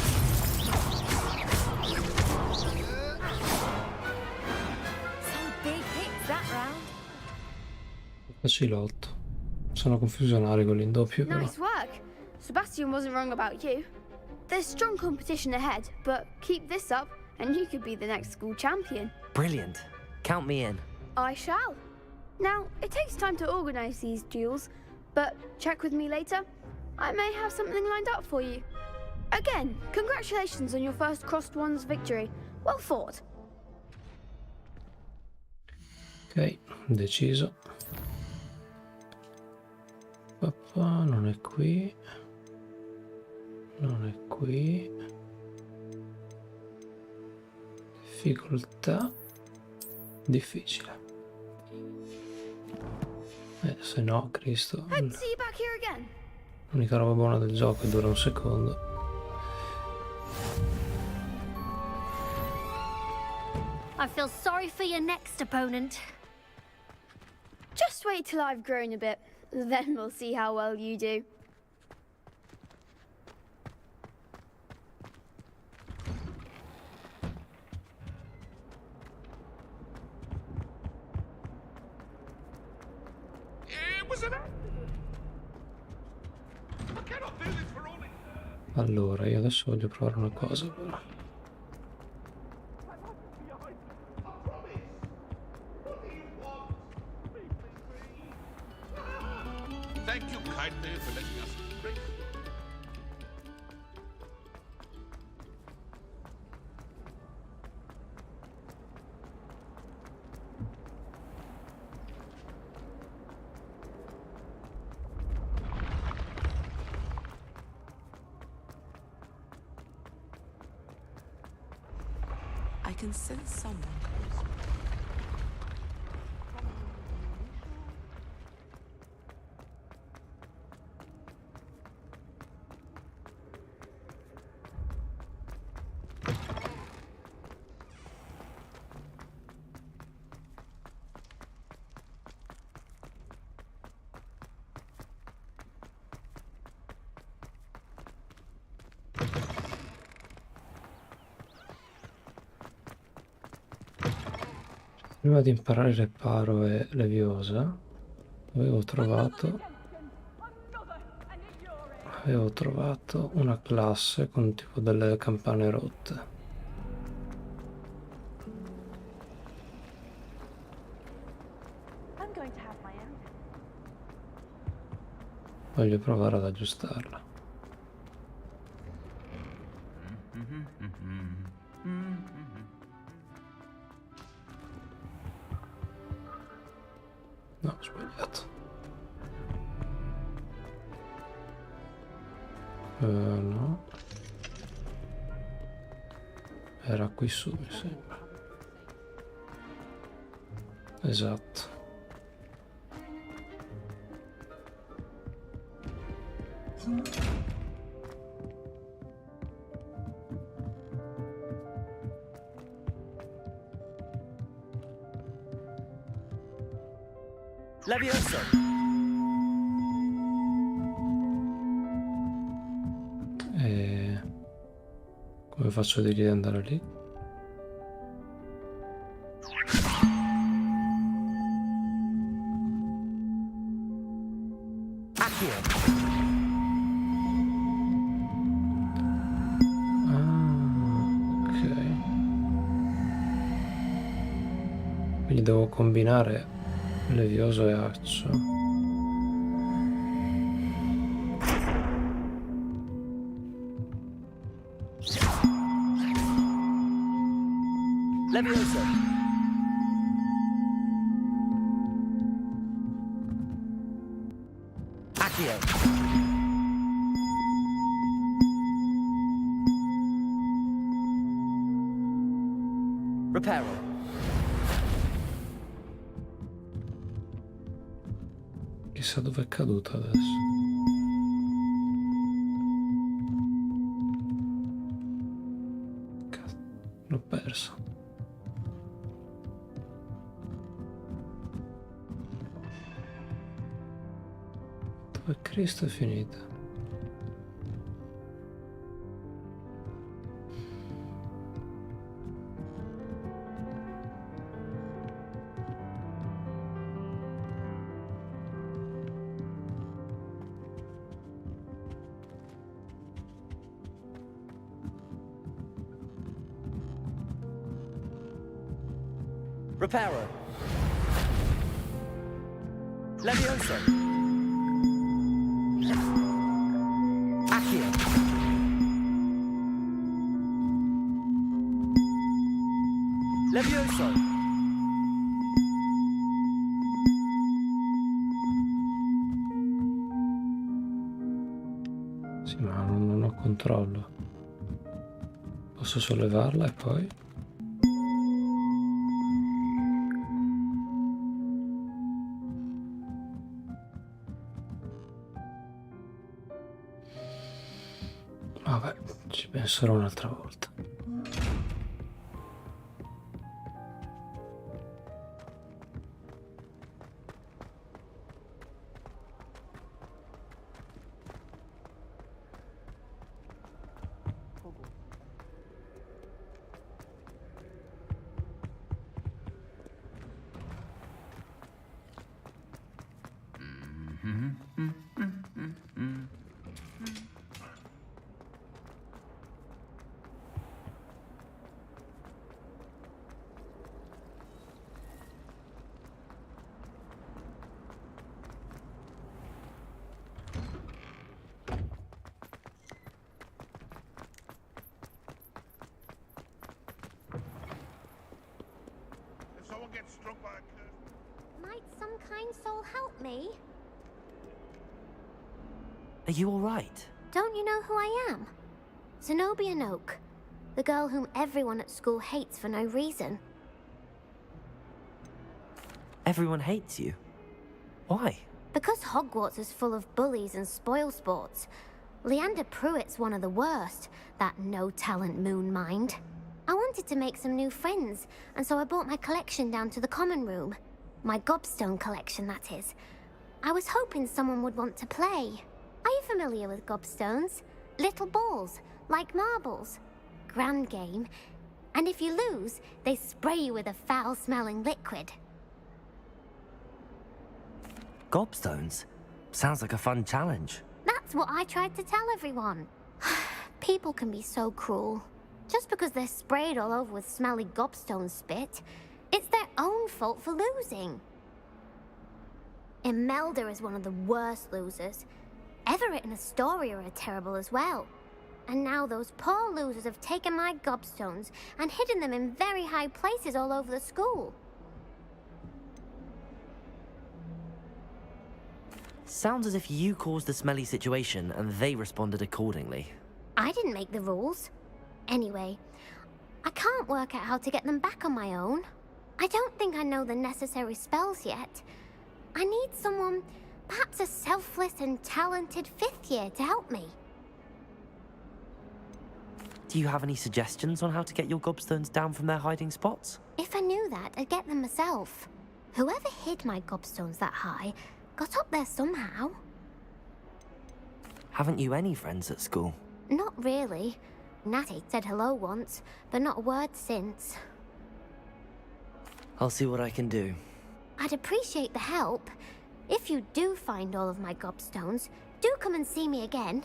Some big hits that round. Facilotto. Sono confusionali quelli in doppio però. Nice work. Sebastian wasn't wrong about you. There's strong competition ahead, but keep this up and you could be the next school champion. Brilliant. Count me in. I shall. Now, it takes time to organise these duels, but check with me later. I may have something lined up for you. Again, congratulations on your first Crossed Ones victory. Well fought. Ok, deciso. Papà non è qui. Non è qui. Difficoltà. Difficile. Se no, Cristo. Hope to see you back here again. L'unica roba buona del gioco dura un secondo. I feel sorry for your next opponent. Just wait till I've grown a bit, then we'll see how well you do. Allora, io adesso voglio provare una cosa però. Thank you kindly for letting us break. I can sense someone. Prima di imparare reparo e leviosa avevo trovato una classe con tipo delle campane rotte. Voglio provare ad aggiustarla. No, ho sbagliato. No. Era qui su, mi sembra. Esatto. Levioso! E come faccio a dirgli di andare lì? Ok. Quindi devo combinare Levioso e Accio. Levioso! Accio! Reparo! Chissà dove è caduta adesso. Cazzo, l'ho perso. Dove Cristo è finita? Reparo! Levioso! Accio! Levioso! Sì, ma non ho controllo. Posso sollevarla e poi? Vabbè, ci penserò un'altra volta. Might some kind soul help me? Are you all right? Don't you know who I am? Zenobia Noak, the girl whom everyone at school hates for no reason. Everyone hates you. Why? Because Hogwarts is full of bullies and spoilsports. Leander Pruitt's one of the worst, that no-talent moon mind. I wanted to make some new friends, and so I brought my collection down to the common room. My gobstone collection, that is. I was hoping someone would want to play. Are you familiar with gobstones? Little balls, like marbles. Grand game. And if you lose, they spray you with a foul-smelling liquid. Gobstones? Sounds like a fun challenge. That's what I tried to tell everyone. People can be so cruel. Just because they're sprayed all over with smelly gobstone spit, it's their own fault for losing. Imelda is one of the worst losers. Everett and Astoria are terrible as well. And now those poor losers have taken my gobstones and hidden them in very high places all over the school. Sounds as if you caused the smelly situation and they responded accordingly. I didn't make the rules. Anyway, I can't work out how to get them back on my own. I don't think I know the necessary spells yet. I need someone Perhaps a selfless and talented 5th year to help me. Do you have any suggestions on how to get your gobstones down from their hiding spots? If I knew that, I'd get them myself. Whoever hid my gobstones that high got up there somehow. Haven't you any friends at school? Not really. Natty said hello once, but not a word since. I'll see what I can do. I'd appreciate the help. If you do find all of my gobstones, do come and see me again.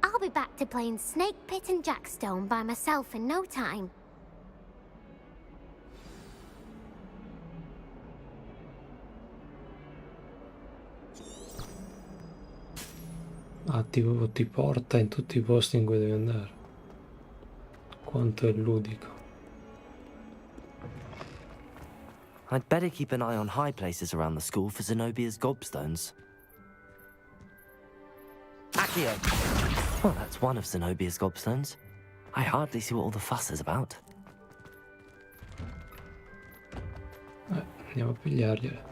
I'll be back to playing Snake Pit and Jackstone by myself in no time. Ah, ti porta in tutti i posti in cui devi andare. Quanto è ludico. I'd better keep an eye on high places around the school for Zenobia's gobstones. Accio! Well, that's one of Zenobia's gobstones. I hardly see what all the fuss is about. Andiamo a pigliargliele.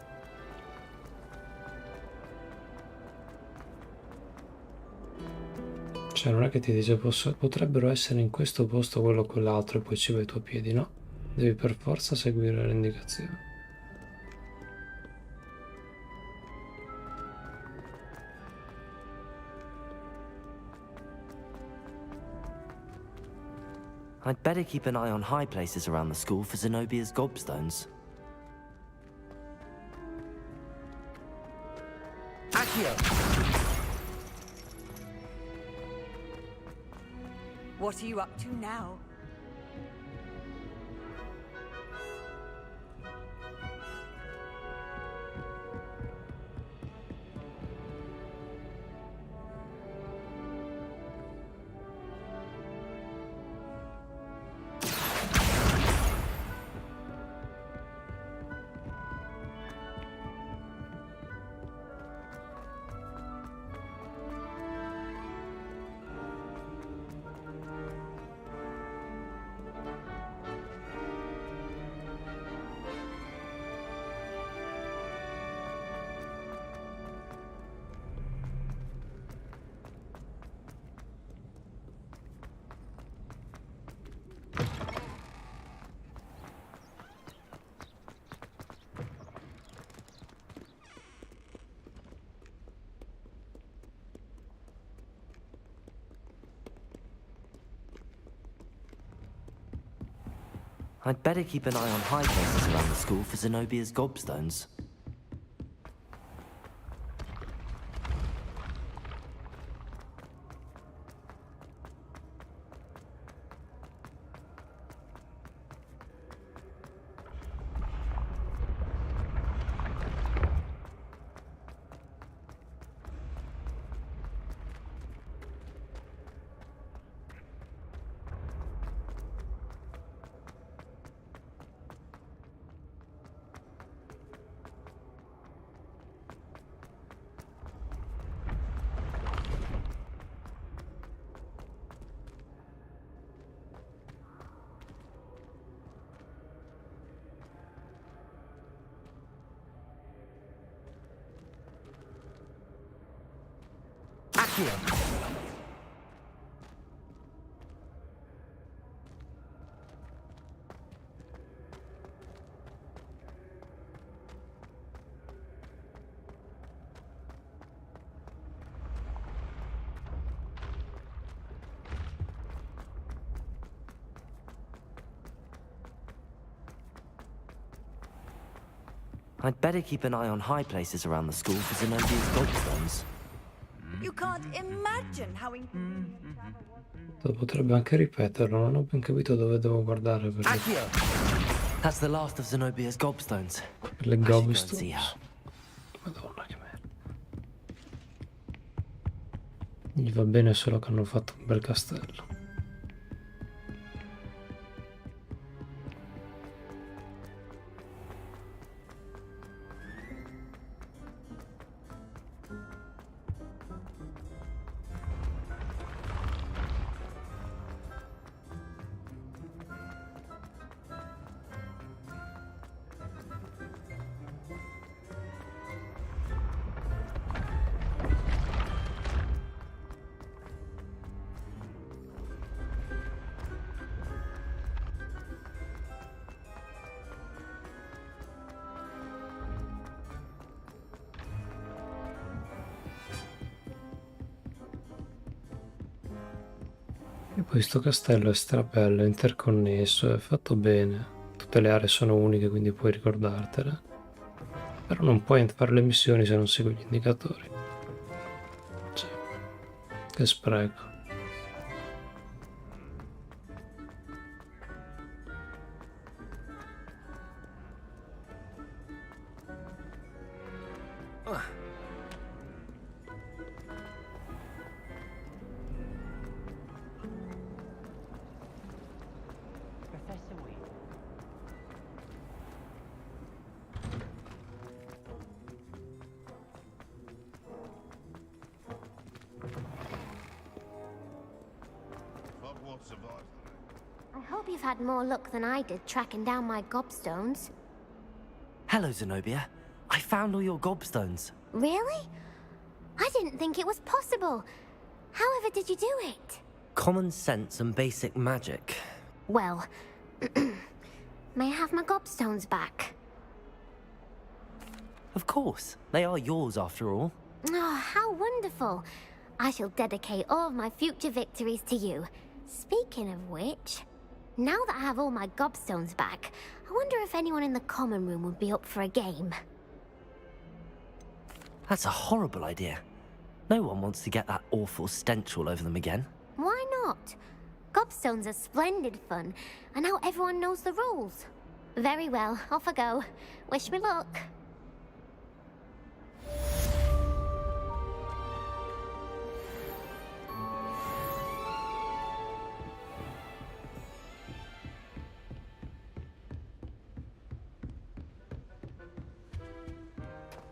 Cioè non è che ti dice potrebbero essere in questo posto, quello o quell'altro e poi ci vai i tuoi piedi, no? Devi per forza seguire le indicazioni. I'd better keep an eye on high places around the school for Zenobia's gobstones. Accio! What are you up to now? I'd better keep an eye on high places around the school for Zenobia's gobstones. Accio! I'd better keep an eye on high places around the school for Zenobia's gobstones. You can't imagine how inconvenient travel was. Potrebbe anche ripeterlo, non ho ben capito dove devo guardare per That's the last of Zenobia's gobstones. le I should go and gobstones. see her. Madonna che merda. Gli va bene solo che hanno fatto un bel castello. E poi sto castello è strabello, è interconnesso, è fatto bene. Tutte le aree sono uniche, quindi puoi ricordartele. Però non puoi fare le missioni se non segui gli indicatori. Cioè, che spreco. I hope you've had more luck than I did tracking down my gobstones. Hello, Zenobia. I found all your gobstones. Really? I didn't think it was possible. However did you do it? Common sense and basic magic. Well, may I have my gobstones back? Of course. They are yours, after all. Oh, how wonderful. I shall dedicate all of my future victories to you. Speaking of which, now that I have all my gobstones back, I wonder if anyone in the common room would be up for a game. That's a horrible idea. No one wants to get that awful stench all over them again. Why not? Gobstones are splendid fun, and now everyone knows the rules. Very well, off I go. Wish me luck.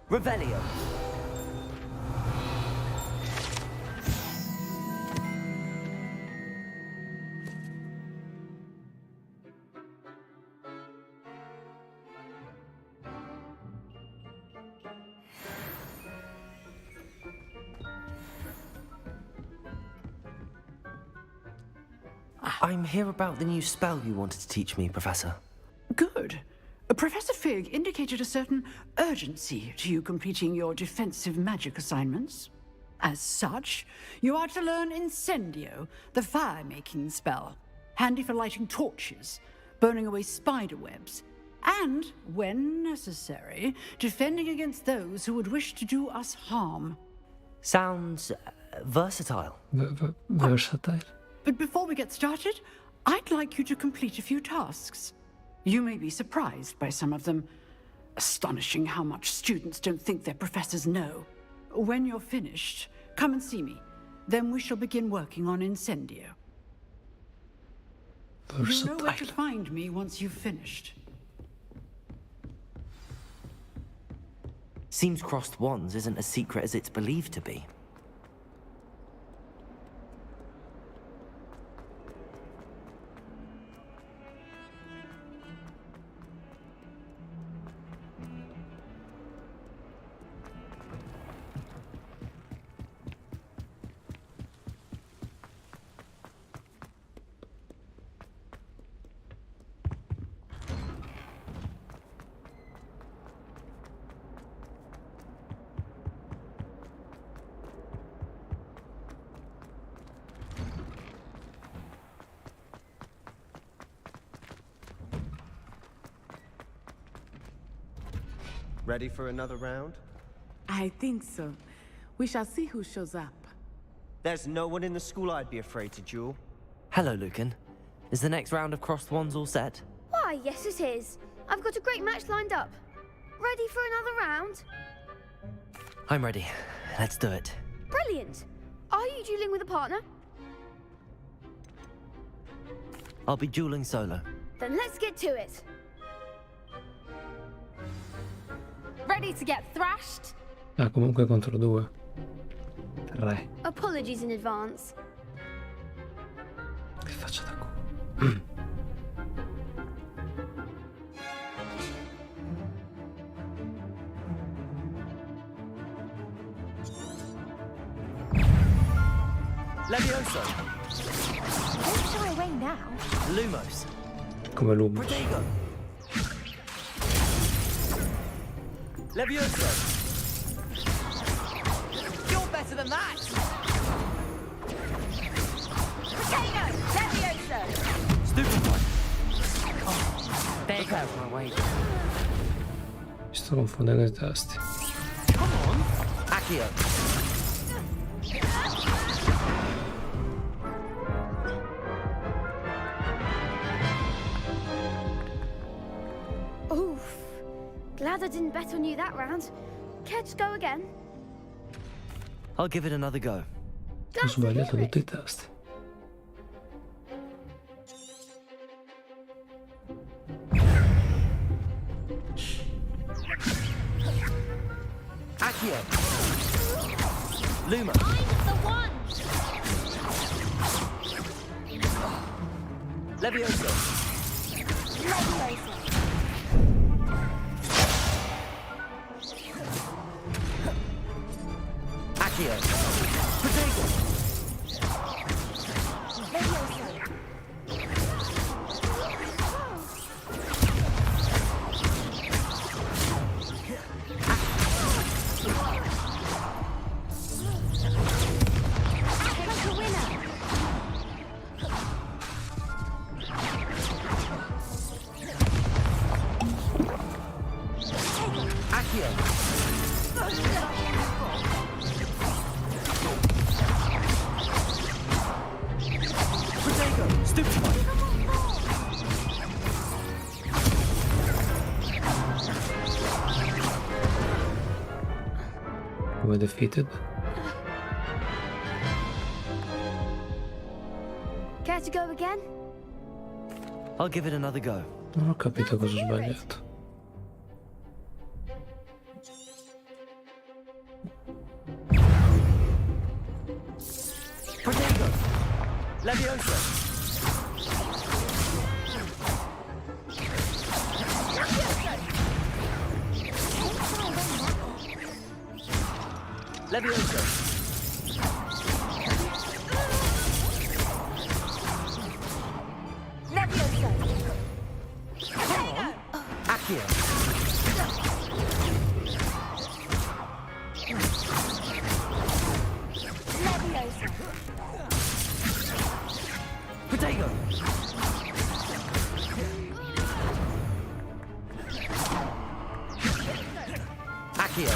Revelio. I'm here about the new spell you wanted to teach me, Professor. Good. Professor Fig indicated a certain urgency to you completing your defensive magic assignments. As such, you are to learn Incendio, the fire-making spell, handy for lighting torches, burning away spider webs, and, when necessary, defending against those who would wish to do us harm. Sounds versatile. Versatile? But before we get started, I'd like you to complete a few tasks. You may be surprised by some of them. Astonishing how much students don't think their professors know. When you're finished, come and see me. Then we shall begin working on Incendio. You know where to find me once you've finished. Seems crossed wands isn't as secret as it's believed to be. Ready for another round? I think so. We shall see who shows up. There's no one in the school I'd be afraid to duel. Hello, Lucan. Is the next round of crossed wands all set? Why, yes it is. I've got a great match lined up. Ready for another round? I'm ready. Let's do it. Brilliant. Are you dueling with a partner? I'll be dueling solo. Then let's get to it. Ready to get thrashed? Ah, comunque contro due. 3. Apologies in advance. Che faccio da culo? Levioso. Don't shy away now. Lumos. Come Lumos. Protego. Levioso. You're better than that! Potato! There goes my wages. Mi sto confondendo i tasti. Come on. Accio. Oof. Glad I didn't bet on you that round. Care to go again? I'll give it another go. Ho sbagliato tutti i tasti. Accio. Luma. Levioso. Accio. Potato. We're defeated. Care to go again? I'll give it another go. Non ho capito cosa ho sbagliato. Potato. Levioso. Levioso. Levioso. Come on. Accio. Levioso. Potato. Accio.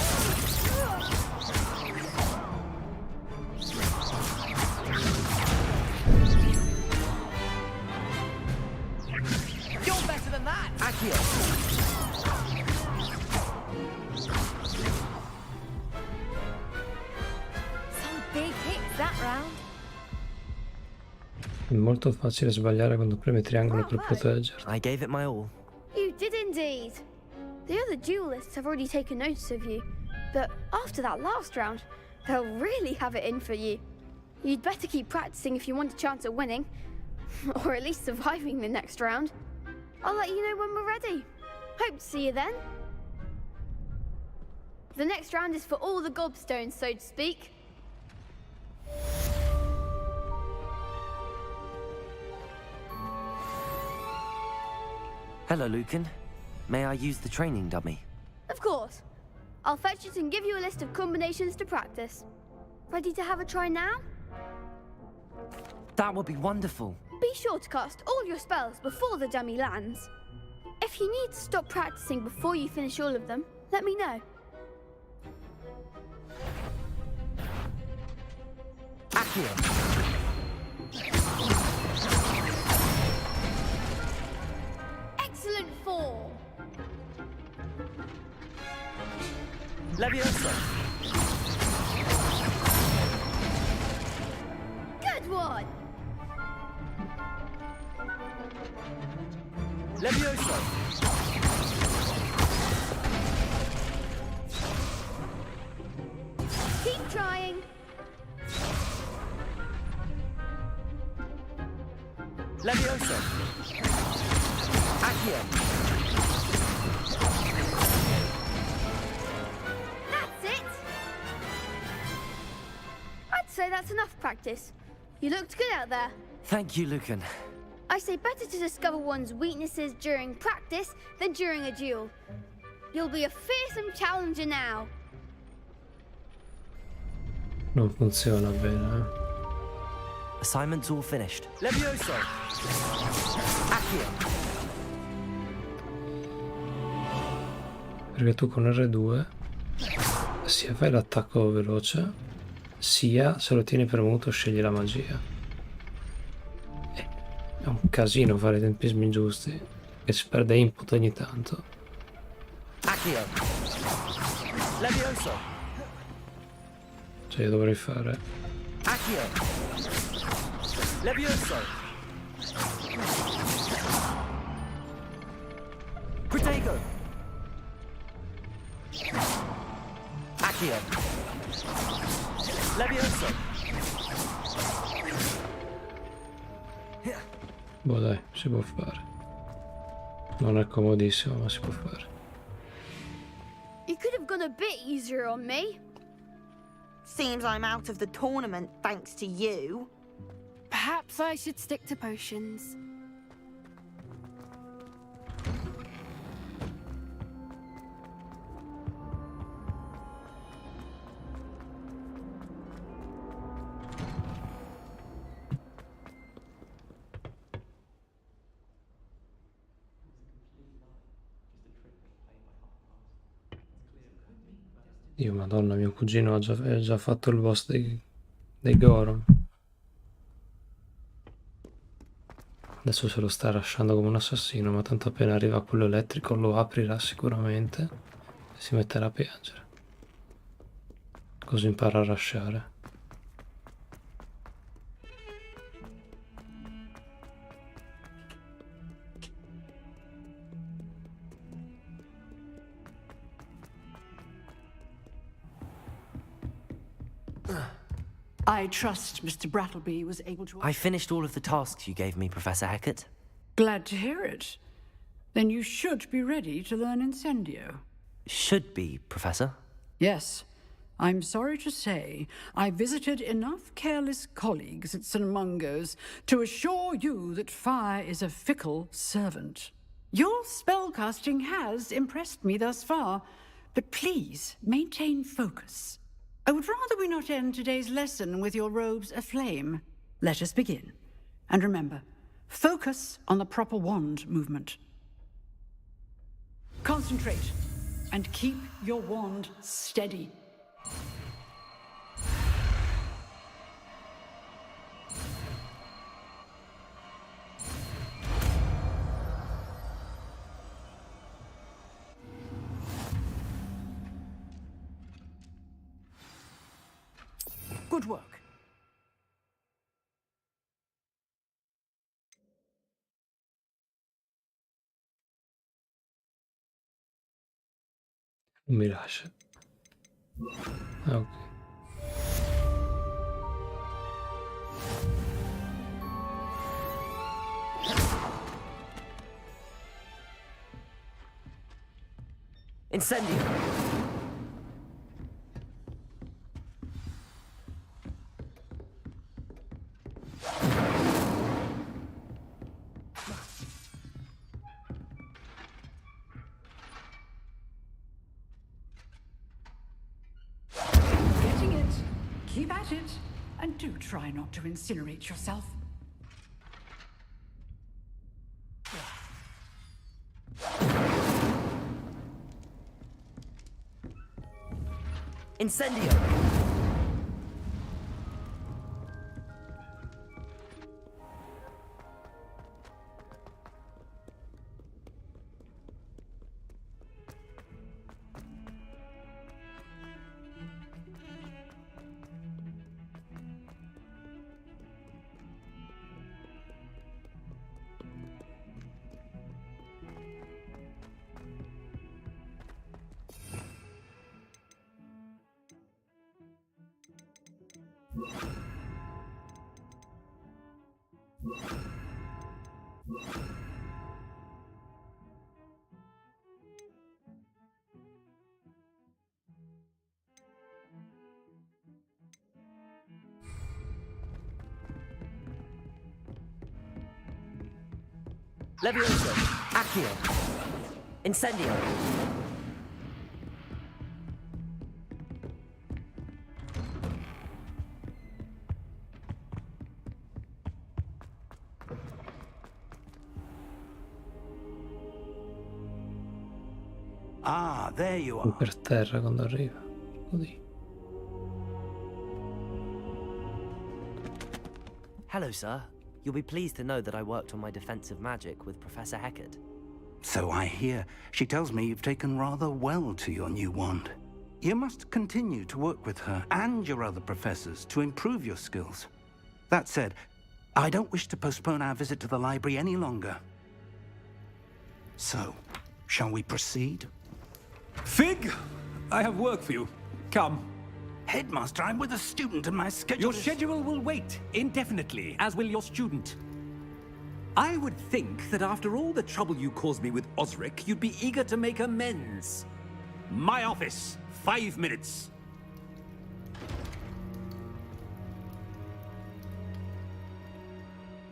You're better than that. Accio. Some big hits that round. È molto facile sbagliare quando premi triangolo per proteggerti. I gave it my all. You did indeed. The other duelists have already taken notice of you, but after that last round, they'll really have it in for you. You'd better keep practicing if you want a chance at winning, or at least surviving the next round. I'll let you know when we're ready. Hope to see you then. The next round is for all the gobstones, so to speak. Hello, Lucan. May I use the training dummy? Of course. I'll fetch it and give you a list of combinations to practice. Ready to have a try now? That would be wonderful. Be sure to cast all your spells before the dummy lands. If you need to stop practicing before you finish all of them, let me know. Accio. Excellent form. Levioso. Good one. Levioso. Keep trying. Levioso. Accio. That's it. I'd say that's enough practice. You looked good out there. Thank you, Lucan. I say better to discover one's weaknesses during practice than during a duel. You'll be a fearsome challenger now. Non funziona bene, Assignment's all finished. Levioso. Accio. Perché tu con R2 sia fai l'attacco veloce, sia se lo tieni premuto scegli la magia. È un casino fare i tempismi giusti, che si perde input ogni tanto. Accio. Levioso. Cioè io dovrei fare... Accio. Levioso. Protego. Accio. Levioso. Boh dai, si può fare. Non è comodissimo, ma si può fare. You could have gone a bit easier on me. Seems I'm out of the tournament thanks to you. Perhaps I should stick to potions. Dio madonna, mio cugino ha già fatto il boss dei Goron. Adesso se lo sta lasciando come un assassino, ma tanto appena arriva quello elettrico lo aprirà sicuramente e si metterà a piangere. Così impara a lasciare. I trust Mr. Brattleby was able to... I finished all of the tasks you gave me, Professor Hackett. Glad to hear it. Then you should be ready to learn Incendio. Should be, Professor. Yes. I'm sorry to say, I visited enough careless colleagues at St. Mungo's to assure you that fire is a fickle servant. Your spellcasting has impressed me thus far, but please maintain focus. I would rather we not end today's lesson with your robes aflame. Let us begin. And remember, focus on the proper wand movement. Concentrate, and keep your wand steady. Good work. Non mi lascia. Ah, ok. Incendio. Getting it. Keep at it. And do try not to incinerate yourself. Incendio. Levioso. Accio. Incendio. Ah, there you Qui are. per terra quando arriva. Così. Hello, sir. You'll be pleased to know that I worked on my defensive magic with Professor Heckard. So I hear. She tells me you've taken rather well to your new wand. You must continue to work with her and your other professors to improve your skills. That said, I don't wish to postpone our visit to the library any longer. So, shall we proceed? Fig! I have work for you. Come. Headmaster, I'm with a student and my schedule Your schedule will wait indefinitely, as will your student. I would think that after all the trouble you caused me with Osric, you'd be eager to make amends. My office, 5 minutes.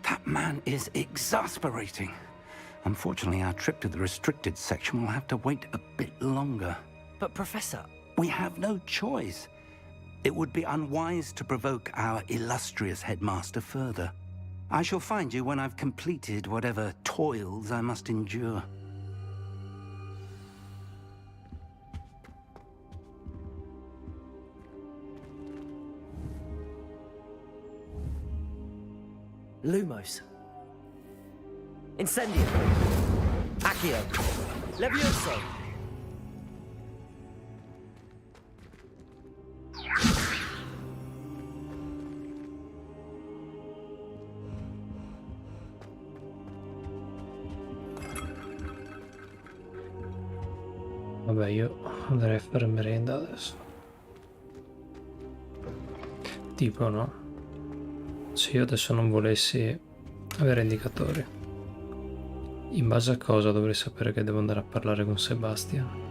That man is exasperating. Unfortunately, our trip to the restricted section will have to wait a bit longer. But, Professor... We have no choice. It would be unwise to provoke our illustrious headmaster further. I shall find you when I've completed whatever toils I must endure. Lumos. Incendio. Accio. Levioso. Vabbè, io andrei a fare merenda adesso. Tipo, no? Se io adesso non volessi avere indicatori, in base a cosa dovrei sapere che devo andare a parlare con Sebastian?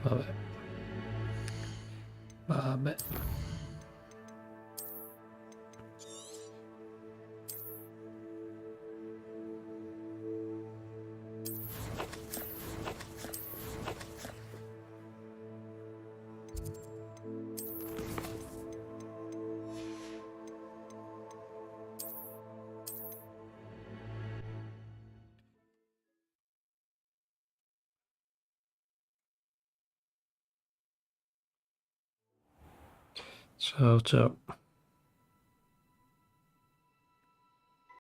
Vabbè. Vabbè. Ciao ciao.